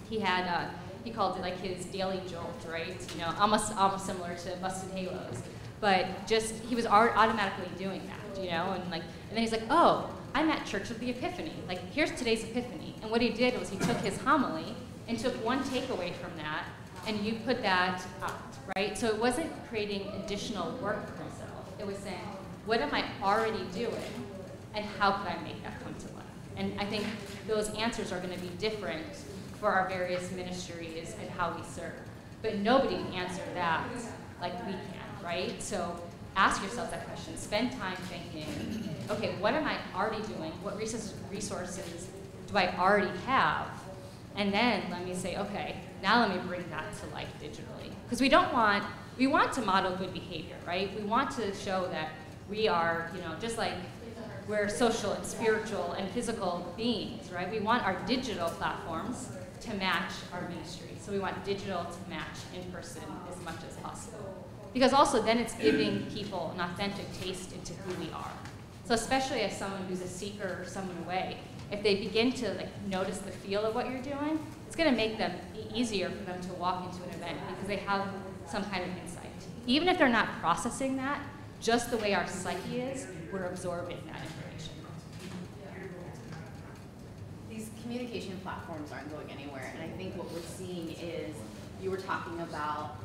he called it like his daily jolt, right? Almost similar to Busted Halos, but just he was automatically doing that, and then he's like, oh, I'm at Church of the Epiphany. Like, here's today's Epiphany. And what he did was he took his homily and took one takeaway from that, and you put that out, right? So it wasn't creating additional work for himself. It was saying, what am I already doing, and how can I make that come to life? And I think those answers are going to be different for our various ministries and how we serve. But nobody can answer that like we can, right? So ask yourself that question. Spend time thinking, okay, what am I already doing? What resources do I already have? And then let me say, okay, now let me bring that to life digitally. Because we want to model good behavior, right? We want to show that we are, just like we're social and spiritual and physical beings, right? We want our digital platforms to match our ministry. So we want digital to match in person as much as possible. Because also then it's giving people an authentic taste into who we are. So especially as someone who's a seeker or someone away, if they begin to notice the feel of what you're doing, it's going to make them easier for them to walk into an event because they have some kind of insight. Even if they're not processing that, just the way our psyche is, we're absorbing that information. These communication platforms aren't going anywhere, and I think what we're seeing is, you were talking about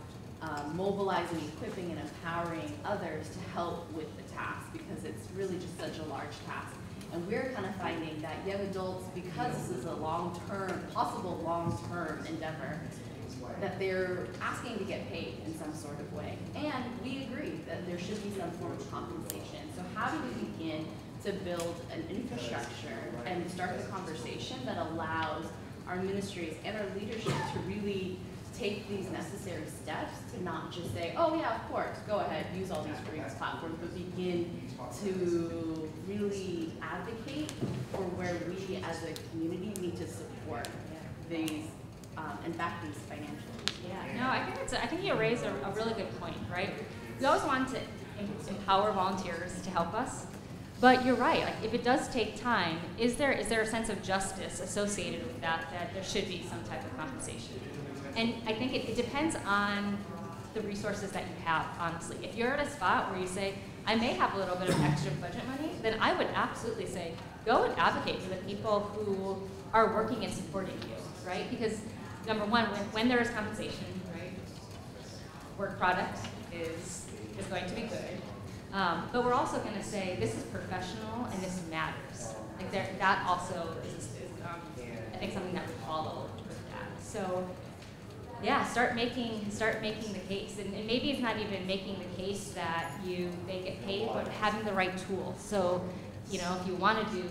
mobilizing, equipping, and empowering others to help with the task, because it's really just such a large task. And we're kind of finding that young adults, because this is a possible long-term endeavor, that they're asking to get paid in some sort of way. And we agree that there should be some form of compensation. So how do we begin to build an infrastructure and start the conversation that allows our ministries and our leadership to really take these necessary steps to not just say, oh yeah, of course, go ahead, use all these free platforms, but begin to really advocate for where we as a community need to support these and back these financially. Yeah, no, I think you raised a really good point, right? We always want to empower volunteers to help us, but you're right. Like, if it does take time, is there a sense of justice associated with that there should be some type of compensation? And I think it depends on the resources that you have, honestly. If you're at a spot where you say, I may have a little bit of extra budget money, then I would absolutely say, go and advocate for the people who are working and supporting you, right? Because number one, when there is compensation, right, work product is going to be good. But we're also going to say, this is professional and this matters. Like that also is I think something that would follow with that. So yeah, start making the case, and maybe it's not even making the case that they get paid, but having the right tools. So, you know, if you want to do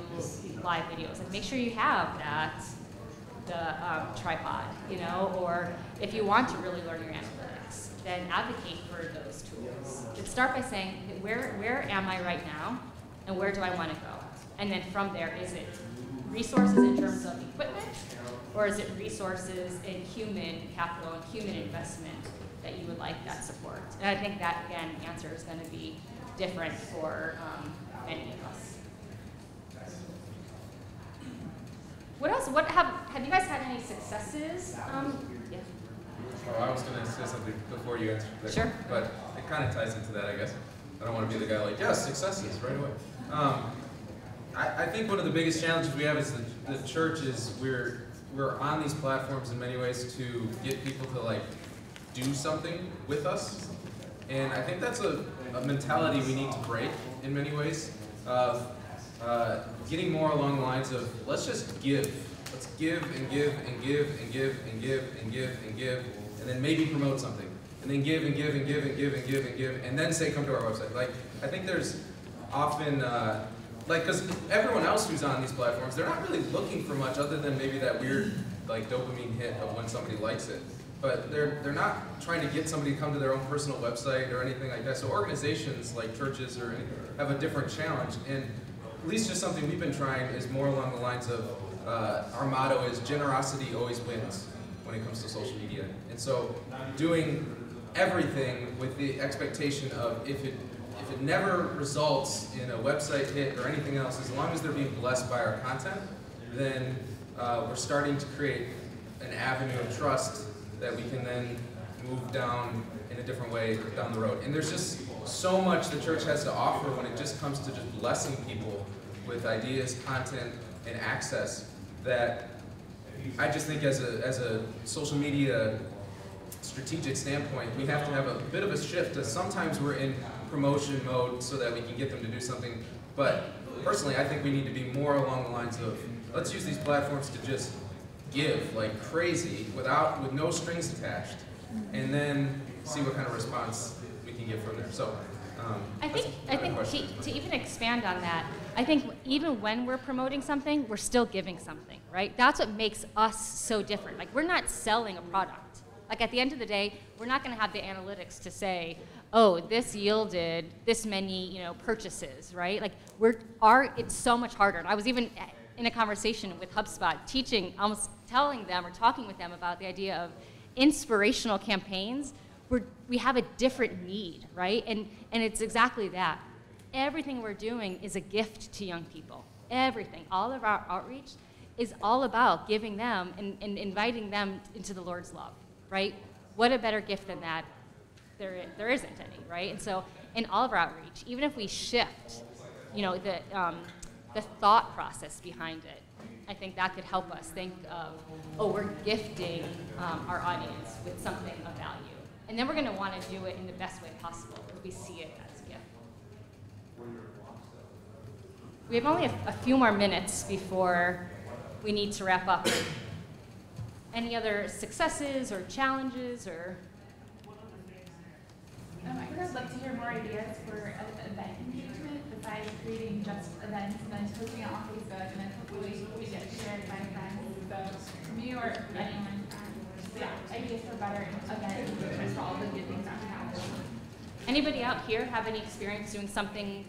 live videos, like make sure you have the tripod, you know, or if you want to really learn your analytics, then advocate for those tools. And start by saying, where am I right now, and where do I want to go? And then from there, is it resources in terms of equipment, or is it resources in human capital and human investment that you would like that support? And I think that, again, the answer is going to be different for many of us. What else? Have you guys had any successes? Yeah. Oh, I was going to say something before you answered that. Sure. But it kind of ties into that, I guess. I don't want to be the guy like, yes, successes right away. I think one of the biggest challenges we have as the church is we're on these platforms in many ways to get people to like do something with us, and I think that's a mentality we need to break in many ways. Of getting more along the lines of let's just give, let's give and give and give and give and give and give and give, and then maybe promote something, and then give and give and give and give and give and give, and then say come to our website. Like I think there's often. Because everyone else who's on these platforms, they're not really looking for much other than maybe that weird, like, dopamine hit of when somebody likes it. But they're not trying to get somebody to come to their own personal website or anything like that. So organizations like churches or anything have a different challenge. And at least just something we've been trying is more along the lines of our motto is generosity always wins when it comes to social media. And so doing everything with the expectation of if it never results in a website hit or anything else, as long as they're being blessed by our content, then we're starting to create an avenue of trust that we can then move down in a different way down the road. And there's just so much the church has to offer when it just comes to just blessing people with ideas, content, and access that I just think as a social media strategic standpoint, we have to have a bit of a shift. Sometimes we're in promotion mode so that we can get them to do something, but personally I think we need to be more along the lines of let's use these platforms to just give like crazy with no strings attached, and then see what kind of response we can get from there. So I think to even expand on that, I think even when we're promoting something, we're still giving something, right? That's what makes us so different. Like we're not selling a product. Like at the end of the day, we're not going to have the analytics to say, oh, this yielded this many, purchases, right? Like it's so much harder. And I was even in a conversation with HubSpot, almost telling them or talking with them about the idea of inspirational campaigns. We have a different need, right? And it's exactly that. Everything we're doing is a gift to young people. Everything, all of our outreach is all about giving them and inviting them into the Lord's love, right? What a better gift than that? There isn't any, right? And so in all of our outreach, even if we shift, the thought process behind it, I think that could help us think of, oh, we're gifting our audience with something of value. And then we're going to want to do it in the best way possible because we see it as a gift. We have only a few more minutes before we need to wrap up. Any other successes or challenges or? I would love to hear more ideas for event engagement besides creating just events and then posting it on Facebook and then hopefully we get shared by friends. So for me or anyone, ideas for better event engagement for all the good things that we have. Anybody out here have any experience doing something,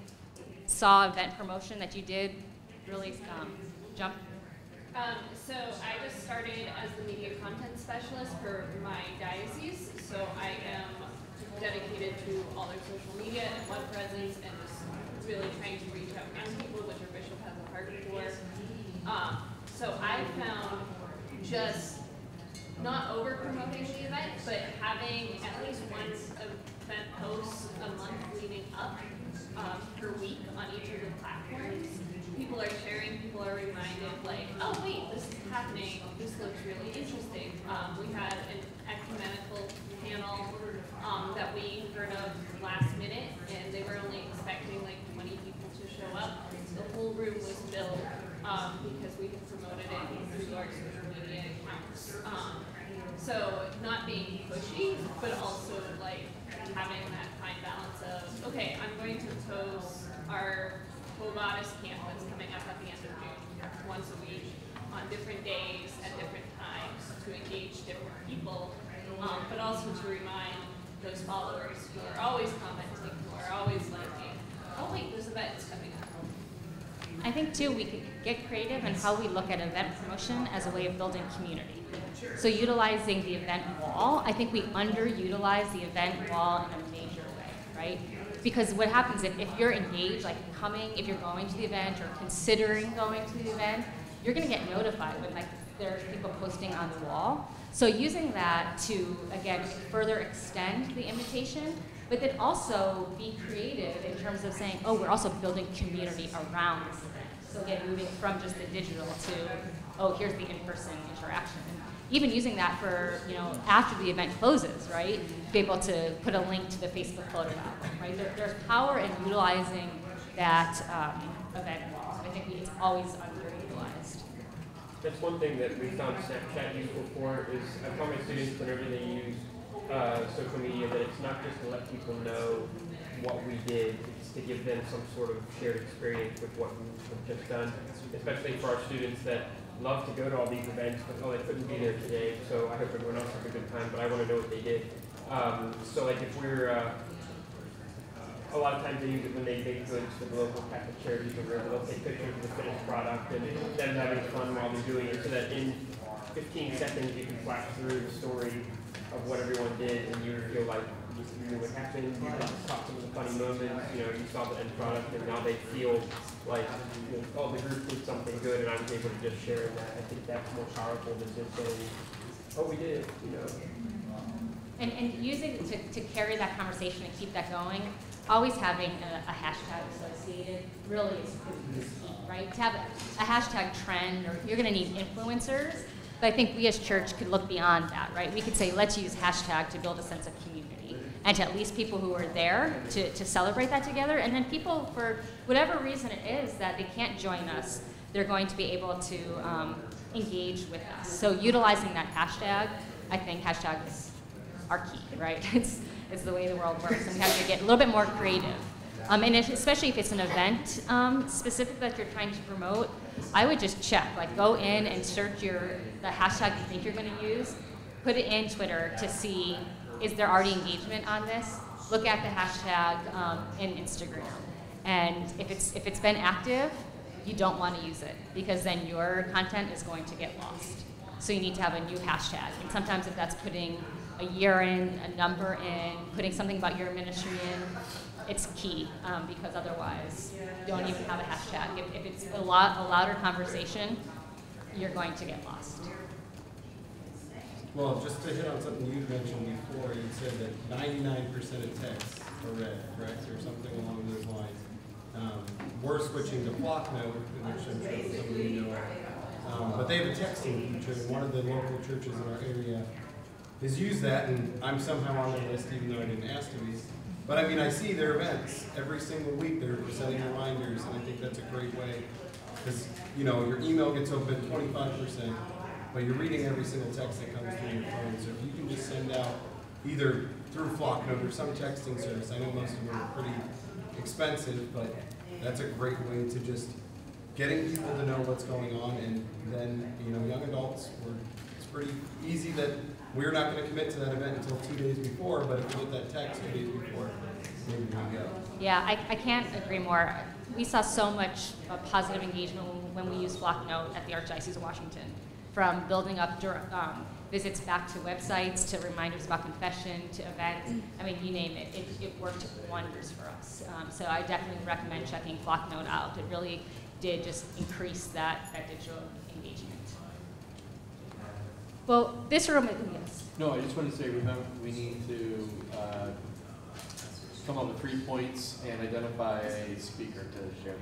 saw event promotion that you did really jump? So I just started as the media content specialist for my diocese. So I am dedicated to all their social media and web presence and just really trying to reach out young people, which our bishop has a heart for. So I found just not over promoting the event, but having at least one event post a month leading up per week on each of the platforms. People are sharing, people are reminded, like, oh wait, this is happening, this looks really interesting. We had an ecumenical panel that we heard of last minute, and they were only expecting like 20 people to show up. The whole room was filled because we had promoted it through our social media accounts. So not being pushy, but also like having that fine balance of, okay, I'm going to post our Quo Vadis camp that's coming up at the end of June, once a week, on different days, at different times, to engage different people, but also to remind those followers who are always commenting, who are always liking, oh wait, this event is coming up. I think too, we could get creative in how we look at event promotion as a way of building community. So utilizing the event wall, I think we underutilize the event wall in a major way, right? Because what happens if you're engaged, like if you're going to the event or considering going to the event, you're gonna get notified when like there's people posting on the wall. So using that to, again, further extend the invitation, but then also be creative in terms of saying, oh, we're also building community around this event. So again, moving from just the digital to, oh, here's the in-person interaction. Even using that for, after the event closes, right? Be able to put a link to the Facebook photo album, right? There's power in utilizing that event wall. I think it's always underutilized. That's one thing that we found Snapchat useful for is I tell my students whenever they use social media that it's not just to let people know what we did, it's to give them some sort of shared experience with what we've just done, especially for our students that love to go to all these events, but oh, they couldn't be there today, so I hope everyone else had a good time, but I want to know what they did. So like if we're, a lot of times they use it when they bake goods for the local Catholic charities or whatever, they'll take pictures of the finished product and them having fun while they're doing it, so that in 15 seconds you can flash through the story of what everyone did and you feel like you knew what happened, you caught some of the funny moments, you saw the end product, and now they feel like, oh, the group did something good and I was able to just share that. I think that's more powerful than just saying, oh, we did it, And using it to carry that conversation and keep that going, always having a hashtag associated really is key, right? To have a hashtag trend, or you're going to need influencers, but I think we as church could look beyond that, right? We could say, let's use hashtag to build a sense of community, and to at least people who are there to celebrate that together, and then people, for whatever reason it is that they can't join us, they're going to be able to engage with us. So utilizing that hashtag, I think hashtags are key, right? It's the way the world works, and we have to get a little bit more creative. And especially if it's an event specific that you're trying to promote, I would just check, like go in and search the hashtag you think you're going to use, put it in Twitter to see, is there already engagement on this? Look at the hashtag in Instagram. And if it's been active, you don't want to use it, because then your content is going to get lost. So you need to have a new hashtag. And sometimes if that's putting a year in, a number in, putting something about your ministry in, it's key, because otherwise you don't even have a hashtag. If it's a louder conversation, you're going to get lost. Well, just to hit on something you mentioned before, you said that 99% of texts are read, correct, or something along those lines. We're switching to Flocknote, which I'm sure some of you know. But they have a texting feature, and one of the local churches in our area has used that, and I'm somehow on the list, even though I didn't ask to be. But I mean, I see their events every single week. They're sending reminders, and I think that's a great way, because your email gets open 25%, but you're reading every single text that comes through your phone. So if you can just send out either through Flocknote or some texting service, I know most of them are pretty expensive, but that's a great way to just getting people to know what's going on, and then young adults, it's pretty easy that we're not going to commit to that event until 2 days before, but if we get that text 2 days before, maybe we go. Yeah, I can't agree more. We saw so much positive engagement when we used Flocknote at the Archdiocese of Washington, from building up visits back to websites, to reminders about confession, to events. I mean, you name it. It worked wonders for us. So I definitely recommend checking Flocknote out. It really did just increase that digital engagement. Well, this room, yes. No, I just want to say, remember, we need to come up with 3 points and identify a speaker to share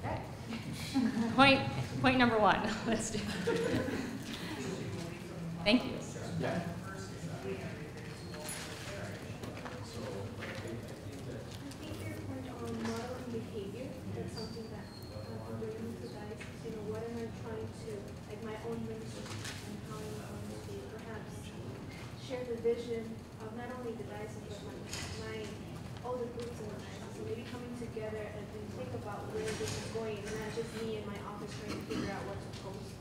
that. Okay. Point number 1. Let's do. Thank you. Yeah. Modeling behavior, that's something that I'm doing with you guys. You know, what am I trying to, like my own ministry, and how am I going to perhaps share the vision of not only the diocese, but all the groups in the diocese. So maybe coming together and think about where this is going, and not just me in my office trying to figure out what to post,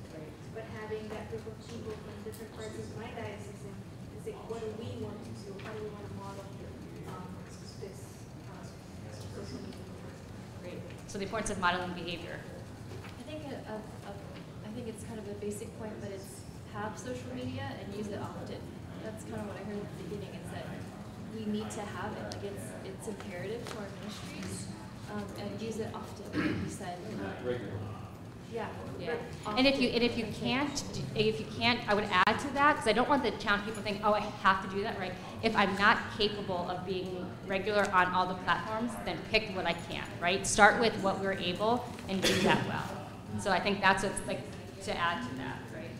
but having that group of people from different parts of my diocese and say, what do we want to do? How do we want to model this social media? Great. So the importance of modeling behavior. I think it's kind of a basic point, but it's have social media and use it often. That's kind of what I heard at the beginning, is that we need to have it. Like it's imperative to our ministries, and use it often, like you said. Yeah. And if you can't, I would add to that, because I don't want the challenge people think, oh, I have to do that, right? If I'm not capable of being regular on all the platforms, then pick what I can, right? Start with what we're able and do that well. So I think that's what's like to add to that, right?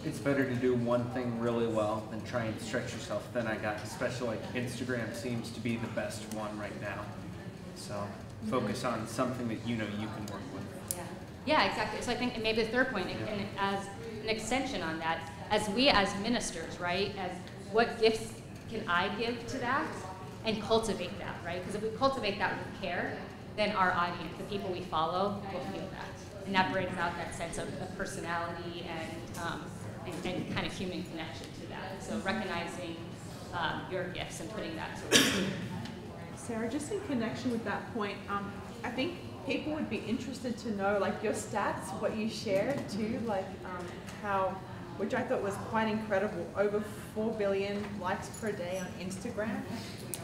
It's better to do one thing really well than try and stretch yourself thin. I got, especially like Instagram seems to be the best one right now. So focus on something that you know you can work with. Yeah, exactly. So I think maybe the third point, and as an extension on that, as we as ministers, right, as what gifts can I give to that, and cultivate that, right? Because if we cultivate that with care, then our audience, the people we follow, will feel that. And that brings out that sense of personality and kind of human connection to that. So recognizing your gifts and putting that to work. Sarah, just in connection with that point, I think people would be interested to know, like, your stats, what you shared too, like how, which I thought was quite incredible, over 4 billion likes per day on Instagram.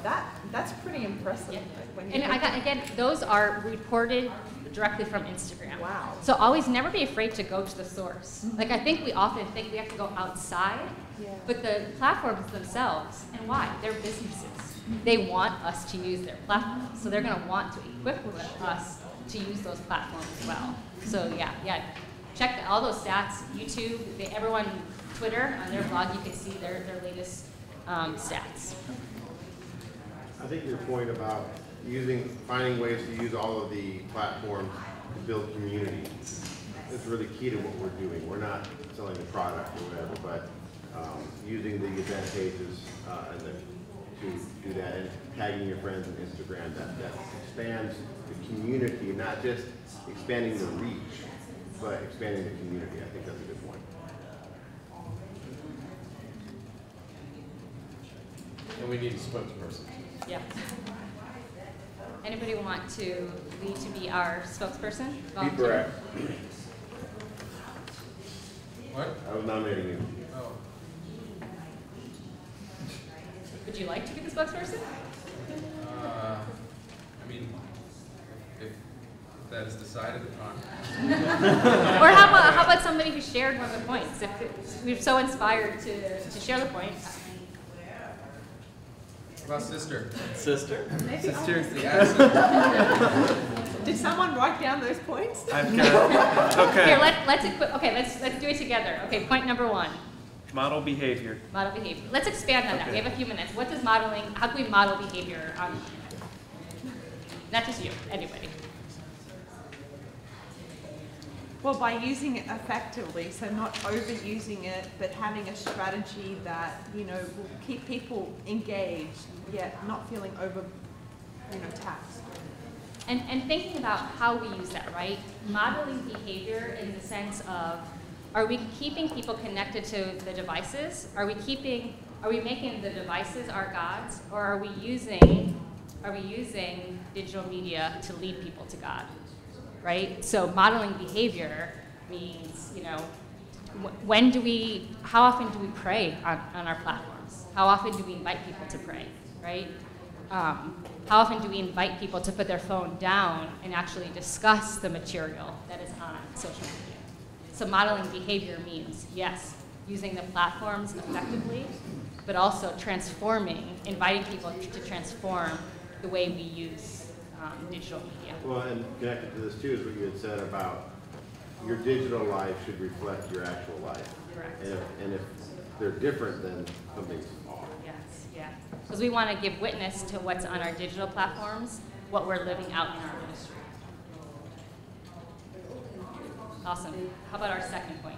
That's pretty impressive. Yeah. Like, And again, those are reported directly from Instagram. Wow. So always never be afraid to go to the source. Like, I think we often think we have to go outside, but the platforms themselves, and why? They're businesses. They want us to use their platforms. So they're going to want to equip us to use those platforms as well. So yeah. Check all those stats, YouTube, everyone, Twitter, on their blog, you can see their latest stats. I think your point about finding ways to use all of the platforms to build community is really key to what we're doing. We're not selling a product or whatever, but using the event pages to do that, and tagging your friends on Instagram, that expands the community, not just expanding the reach, but expanding the community. I think that's a good point. And we need a spokesperson. Yeah. Anybody want to be our spokesperson? Pete Barrett. What? I was nominating you. Oh. Would you like to be the spokesperson? I mean, if that is decided upon. Or how about somebody who shared one of the points? If we're so inspired to share the points. What about sister? Sister? Sister's the accent. Did someone write down those points? I've got, okay. Here, let's do it together. Okay, point number 1. Model behavior. Model behavior. Let's expand on that. We have a few minutes. What does modeling, how can we model behavior on, not just you, anybody? Well, by using it effectively, so not overusing it, but having a strategy that, will keep people engaged, yet not feeling taxed. And thinking about how we use that, right? Modeling behavior in the sense of, are we keeping people connected to the devices? Are we making the devices our gods? Or are we using digital media to lead people to God? Right? So modeling behavior means, how often do we pray on our platforms? How often do we invite people to pray, right? How often do we invite people to put their phone down and actually discuss the material that is on social media? So modeling behavior means, yes, using the platforms effectively, but also transforming, inviting people to transform the way we use digital media. Well, and connected to this too is what you had said about your digital life should reflect your actual life. Correct. And if they're different, then something's off. Yes, yeah. Because we want to give witness to what's on our digital platforms, what we're living out in our ministry. Awesome. How about our second point?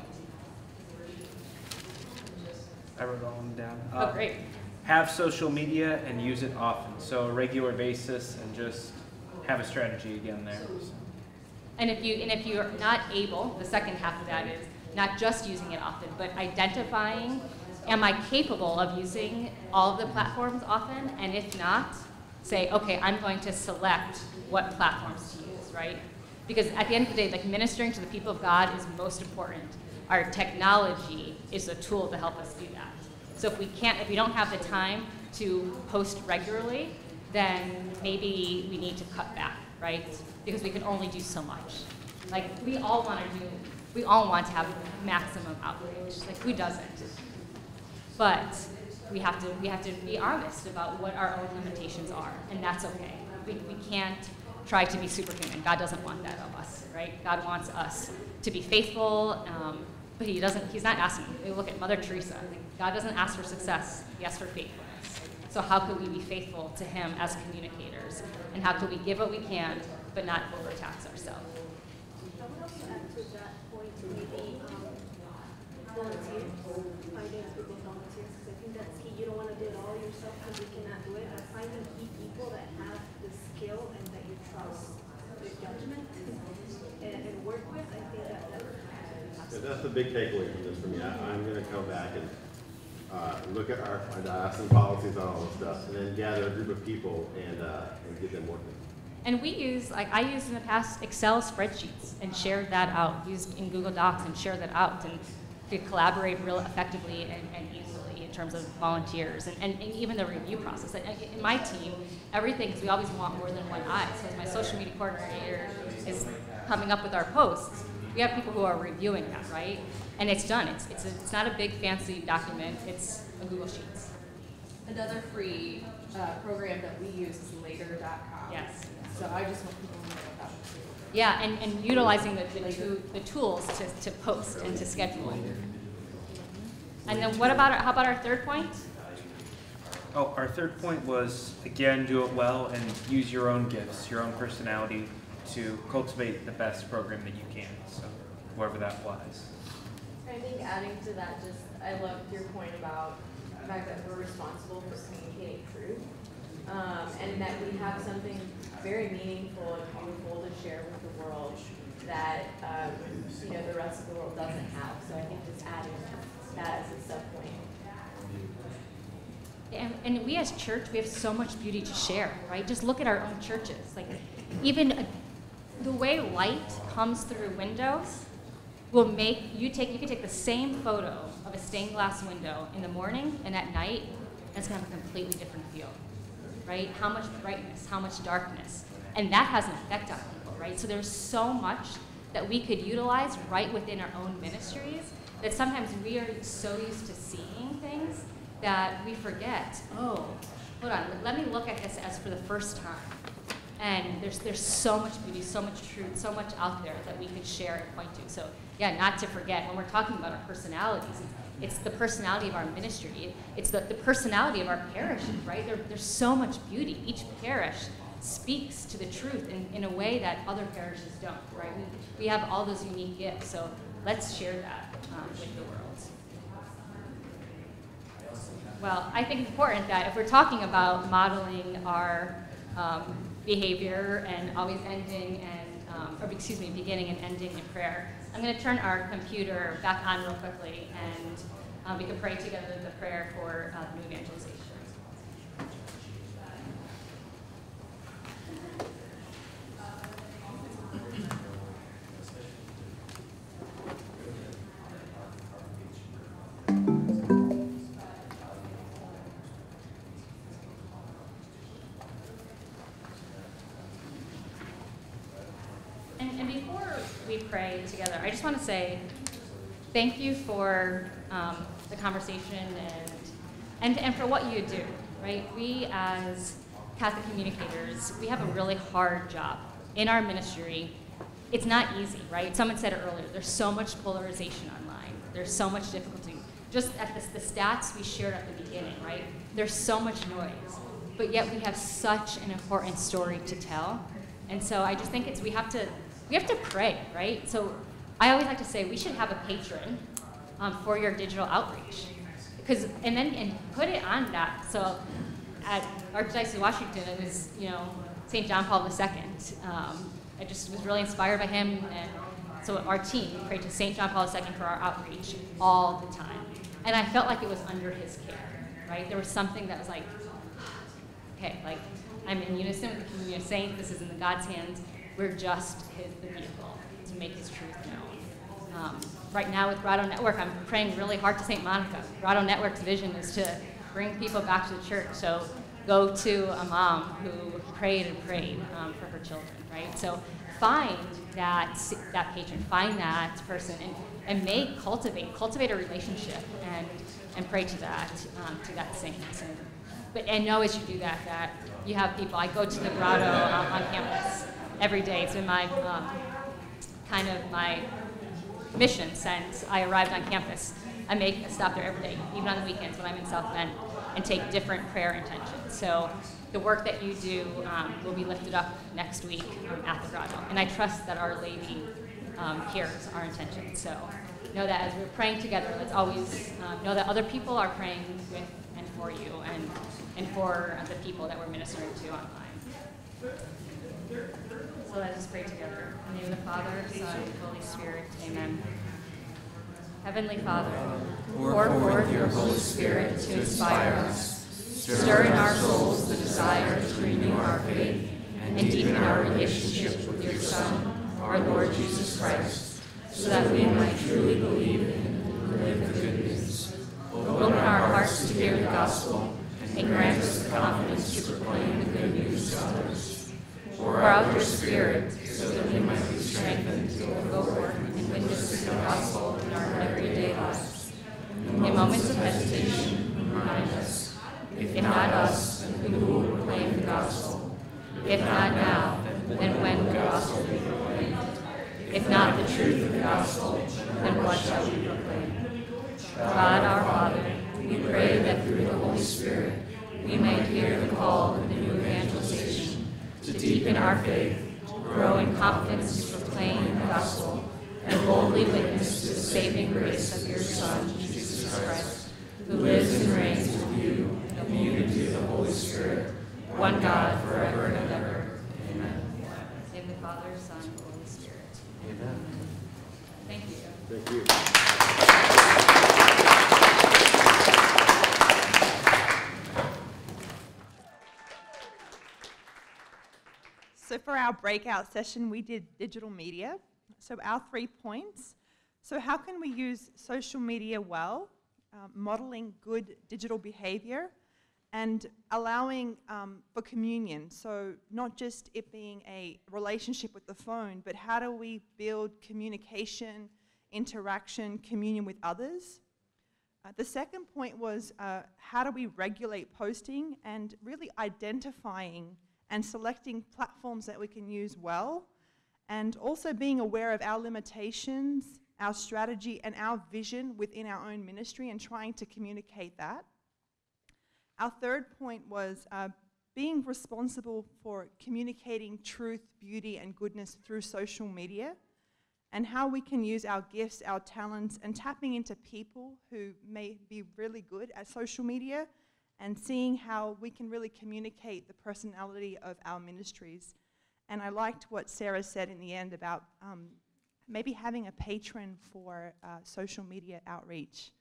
I wrote all of them down. Oh, great. Have social media and use it often. So a regular basis and just have a strategy again there. So. And if you're not able, the second half of that is not just using it often, but identifying, am I capable of using all of the platforms often? And if not, say, okay, I'm going to select what platforms to use, right? Because at the end of the day, like ministering to the people of God is most important. Our technology is a tool to help us do that. So if we don't have the time to post regularly, then maybe we need to cut back, right? Because we can only do so much. Like we all want to have maximum outreach. Like who doesn't? But we have to be honest about what our own limitations are, and that's okay. We can't try to be superhuman. God doesn't want that of us, right? God wants us to be faithful, but He's not asking. We look at Mother Teresa. God doesn't ask for success. He asks for faithfulness. So how could we be faithful to Him as communicators? And how could we give what we can, but not overtax ourselves? I would also add to that point maybe volunteers, finding people volunteers, because I think that's key. You don't want to do it all yourself because you cannot do it, but finding key people that have the skill and that you trust their judgment and work with, I think That's the big takeaway from this for me. I'm going to come back and look at our some policies on all this stuff, and then gather a group of people and get them working. And we use, like I used in the past, Excel spreadsheets and shared that out, used in Google Docs and shared that out, and to collaborate real effectively and easily in terms of volunteers and even the review process. In my team, everything, because we always want more than one eye. So as my social media coordinator is coming up with our posts, we have people who are reviewing that, right? And it's done. It's not a big fancy document. It's a Google Sheets. Another free program that we use is later.com. Yes. So I just want people to know about that. Yeah, and utilizing the tools to post and to schedule. And then how about our third point? Oh, our third point was, again, do it well and use your own gifts, your own personality to cultivate the best program that you can, so whoever that applies. I think adding to that, I loved your point about the fact that we're responsible for communicating truth, and that we have something very meaningful and beautiful to share with the world that the rest of the world doesn't have. So I think just adding that as a sub point. And we as church, we have so much beauty to share, right? Just look at our own churches. Like even the way light comes through windows will make you can take the same photo of a stained glass window in the morning and at night, and it's gonna have a completely different feel, right? How much brightness, how much darkness, and that has an effect on people, right? So there's so much that we could utilize right within our own ministries that sometimes we are so used to seeing things that we forget, oh, hold on, let me look at this as for the first time. And there's so much beauty, so much truth, so much out there that we could share and point to. So yeah, not to forget, when we're talking about our personalities, it's the personality of our ministry. It's the personality of our parishes, right? There's so much beauty. Each parish speaks to the truth in a way that other parishes don't, right? We have all those unique gifts, so let's share that with the world. Well, I think it's important that if we're talking about modeling our behavior and always ending beginning and ending in prayer, I'm going to turn our computer back on real quickly, and we can pray together the prayer for new evangelization. before we pray together, I just want to say thank you for the conversation and for what you do, right? We as Catholic communicators, we have a really hard job in our ministry. It's not easy, right? Someone said it earlier, there's so much polarization online. There's so much difficulty. Just at the stats we shared at the beginning, right? There's so much noise, but yet we have such an important story to tell. And so I just think we have to pray, right? So I always like to say we should have a patron for your digital outreach, and put it on that. So at Archdiocese of Washington, it was St. John Paul II. I just was really inspired by him, and so our team prayed to St. John Paul II for our outreach all the time. And I felt like it was under his care, right? There was something that was like, okay, like I'm in unison with the communion of saints. This is in God's hands. We're just the vehicle to make his truth known. Right now with Grotto Network, I'm praying really hard to St. Monica. Grotto Network's vision is to bring people back to the church. So go to a mom who prayed and prayed for her children, right? So find that patron, find that person, and cultivate a relationship and pray to that saint. And know as you do that you have people. I go to the grotto on campus every day. It's been my kind of my mission since I arrived on campus. I make a stop there every day, even on the weekends when I'm in South Bend, and take different prayer intentions. So the work that you do will be lifted up next week at the grotto. And I trust that Our Lady hears our intentions. So know that as we're praying together, let's always know that other people are praying with and for you and for the people that we're ministering to online. So let us pray together. In the name of the Father, Son, and Holy Spirit. Amen. Heavenly Father, pour forth your Holy Spirit to inspire us. Stir in our souls the desire to renew our faith and deepen our relationship with your Son, our Lord Jesus Christ, so that we might truly believe in and live the good news. Open our hearts to hear the gospel and grant us the confidence to proclaim the good news to others. Pour out your Spirit so that we might be strengthened to go forth and witness the gospel in our everyday lives. In moments of hesitation, remind us, if not us, then who will proclaim the gospel? If not now, then when will the gospel be proclaimed? If not the truth of the gospel, then what shall we proclaim? God our Father, we pray that through the Holy Spirit we may hear the call of the new evangelization, to deepen our faith, grow in confidence to proclaim the gospel, and boldly witness to the saving grace of your Son, Jesus Christ, who lives and reigns with you in the unity of the Holy Spirit, one God, forever and ever. Amen. In the Father, Son, and Holy Spirit. Amen. Thank you. Thank you. So for our breakout session, we did digital media. So our 3 points. So how can we use social media well, modeling good digital behavior, and allowing for communion. So not just it being a relationship with the phone, but how do we build communication, interaction, communion with others? The second point was how do we regulate posting and really identifying and selecting platforms that we can use well, and also being aware of our limitations, our strategy, and our vision within our own ministry and trying to communicate that. Our third point was being responsible for communicating truth, beauty, and goodness through social media, and how we can use our gifts, our talents, and tapping into people who may be really good at social media, and seeing how we can really communicate the personality of our ministries. And I liked what Sarah said in the end about maybe having a patron for social media outreach.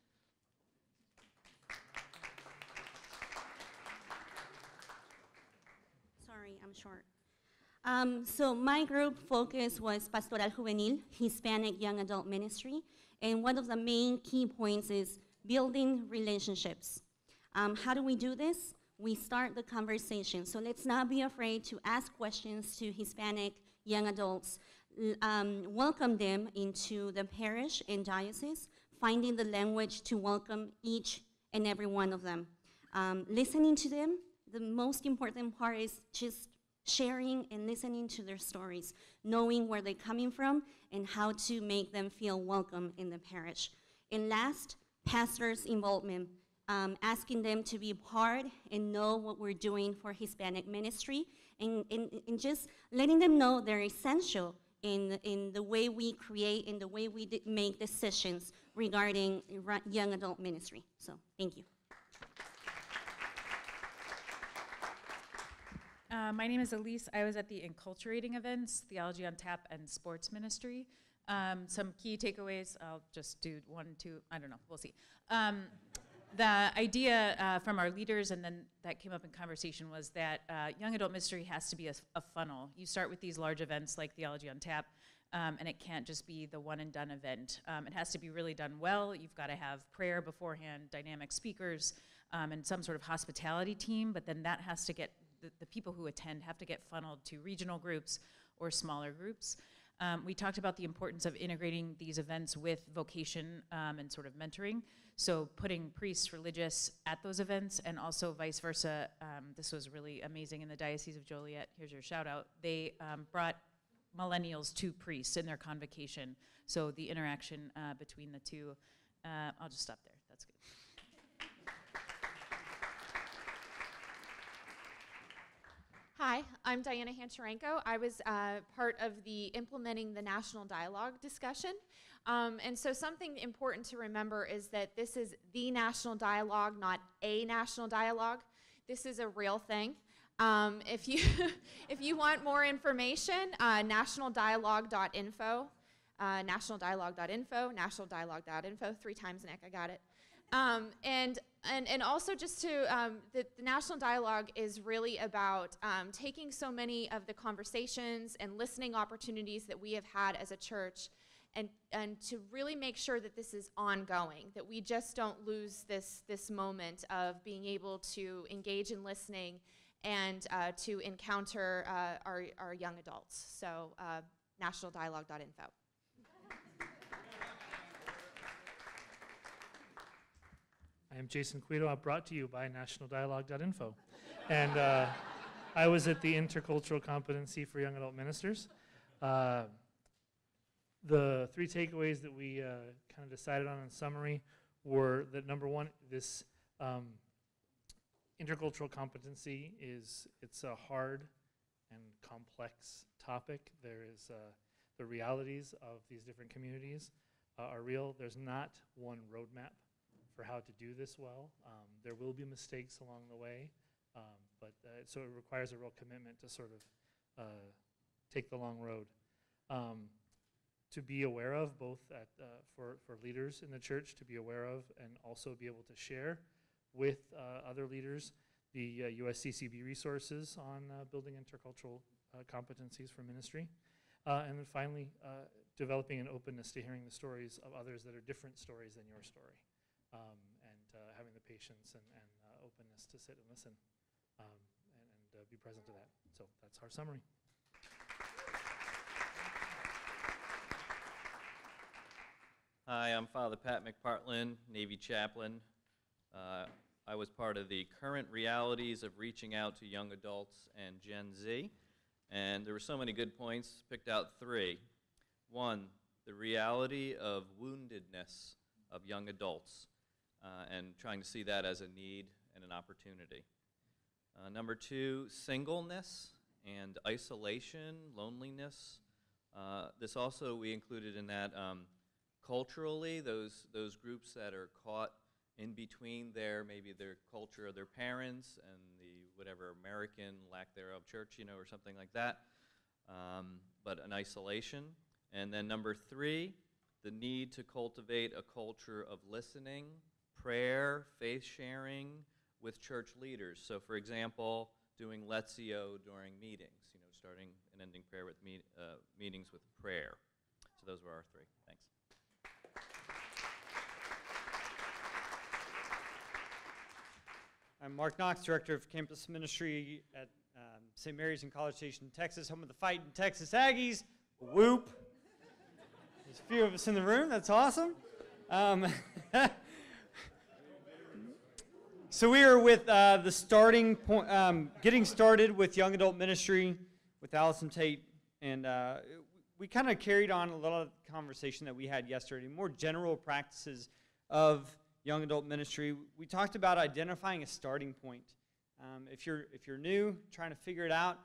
Sorry, I'm short. So my group focus was Pastoral Juvenil, Hispanic Young Adult Ministry, and one of the main key points is building relationships. How do we do this? We start the conversation. So let's not be afraid to ask questions to Hispanic young adults. welcome them into the parish and diocese, finding the language to welcome each and every one of them. Listening to them, the most important part is just sharing and listening to their stories, knowing where they're coming from and how to make them feel welcome in the parish. And last, pastors' involvement, asking them to be part and know what we're doing for Hispanic ministry, and just letting them know they're essential in the way we create, in the way we make decisions regarding young adult ministry. So, thank you. My name is Elise. I was at the Enculturating events, Theology on Tap, and Sports Ministry. Some key takeaways, I'll just do 1, 2, I don't know, we'll see. The idea from our leaders, and then that came up in conversation, was that young adult ministry has to be a funnel. You start with these large events like Theology on Tap, and it can't just be the one and done event. It has to be really done well. You've got to have prayer beforehand, dynamic speakers, and some sort of hospitality team, but then that has to get, the people who attend have to get funneled to regional groups or smaller groups. We talked about the importance of integrating these events with vocation and sort of mentoring. So putting priests, religious at those events, and also vice versa. This was really amazing in the Diocese of Joliet. Here's your shout out. They brought millennials to priests in their convocation. So the interaction between the two. I'll just stop there. That's good. Hi, I'm Diana Hancharenko. I was part of the implementing the national dialogue discussion. And so something important to remember is that this is the national dialogue, not a national dialogue. This is a real thing. If you if you want more information, nationaldialogue.info, nationaldialogue.info, nationaldialogue.info, 3 times, Nick, I got it. And also just to, the National Dialogue is really about taking so many of the conversations and listening opportunities that we have had as a church and to really make sure that this is ongoing, that we just don't lose this moment of being able to engage in listening and to encounter our young adults. So nationaldialogue.info. I am Jason Cueto. I'm brought to you by nationaldialogue.info. And I was at the Intercultural Competency for Young Adult Ministers. The 3 takeaways that we kind of decided on in summary were that, number 1, this intercultural competency it's a hard and complex topic. There is the realities of these different communities are real. There's not one roadmap for how to do this well. There will be mistakes along the way, but so it requires a real commitment to sort of take the long road. To be aware of, both for leaders in the church to be aware of, and also be able to share with other leaders the USCCB resources on building intercultural competencies for ministry. And then finally, developing an openness to hearing the stories of others that are different stories than your story. And having the patience and openness to sit and listen and be present to that. So that's our summary. Hi, I'm Father Pat McPartlin, Navy chaplain. I was part of the current realities of reaching out to young adults and Gen Z, and there were so many good points, picked out 3. 1, the reality of woundedness of young adults, and trying to see that as a need and an opportunity. Number 2, singleness and isolation, loneliness. This also we included in that culturally, those groups that are caught in between maybe their culture of their parents and the whatever American lack thereof church, or something like that, but an isolation. And then number 3, the need to cultivate a culture of listening, prayer, faith sharing with church leaders. So for example, doing Lectio during meetings, starting and ending prayer with meetings with prayer. So those were our 3. Thanks. I'm Mark Knox, Director of Campus Ministry at St. Mary's in College Station, Texas, home of the Fighting Texas Aggies. Whoop. There's a few of us in the room. That's awesome. So we are with the starting point, getting started with young adult ministry with Allison Tate, and we kind of carried on a lot of the conversation that we had yesterday, more general practices of young adult ministry. We talked about identifying a starting point. If you're new, trying to figure it out,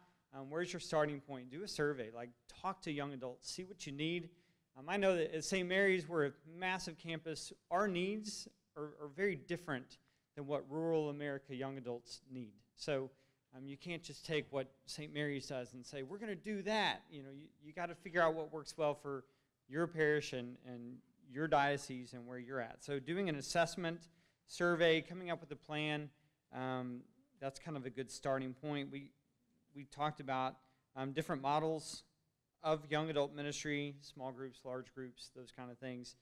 where's your starting point? Do a survey, like talk to young adults, see what you need. I know that at St. Mary's, we're a massive campus. Our needs are very different than what rural America young adults need. So you can't just take what St. Mary's does and say, we're going to do that. You got to figure out what works well for your parish and your diocese and where you're at. So doing an assessment, survey, coming up with a plan, that's kind of a good starting point. We talked about different models of young adult ministry, small groups, large groups, those kind of things.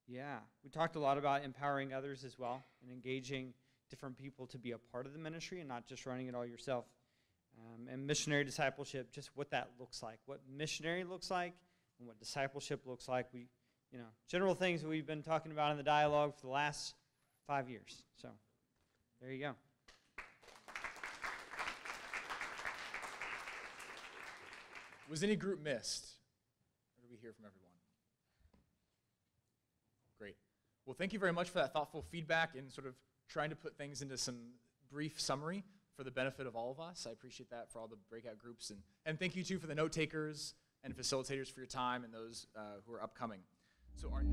We talked a lot about empowering others as well and engaging different people to be a part of the ministry and not just running it all yourself. And missionary discipleship, just what that looks like, what missionary looks like and what discipleship looks like. General things that we've been talking about in the dialogue for the last 5 years. So there you go. Was any group missed? Or did we hear from everyone? Great. Well, thank you very much for that thoughtful feedback and sort of trying to put things into some brief summary for the benefit of all of us. I appreciate that for all the breakout groups. And thank you, too, for the note takers and facilitators for your time and those who are upcoming. So our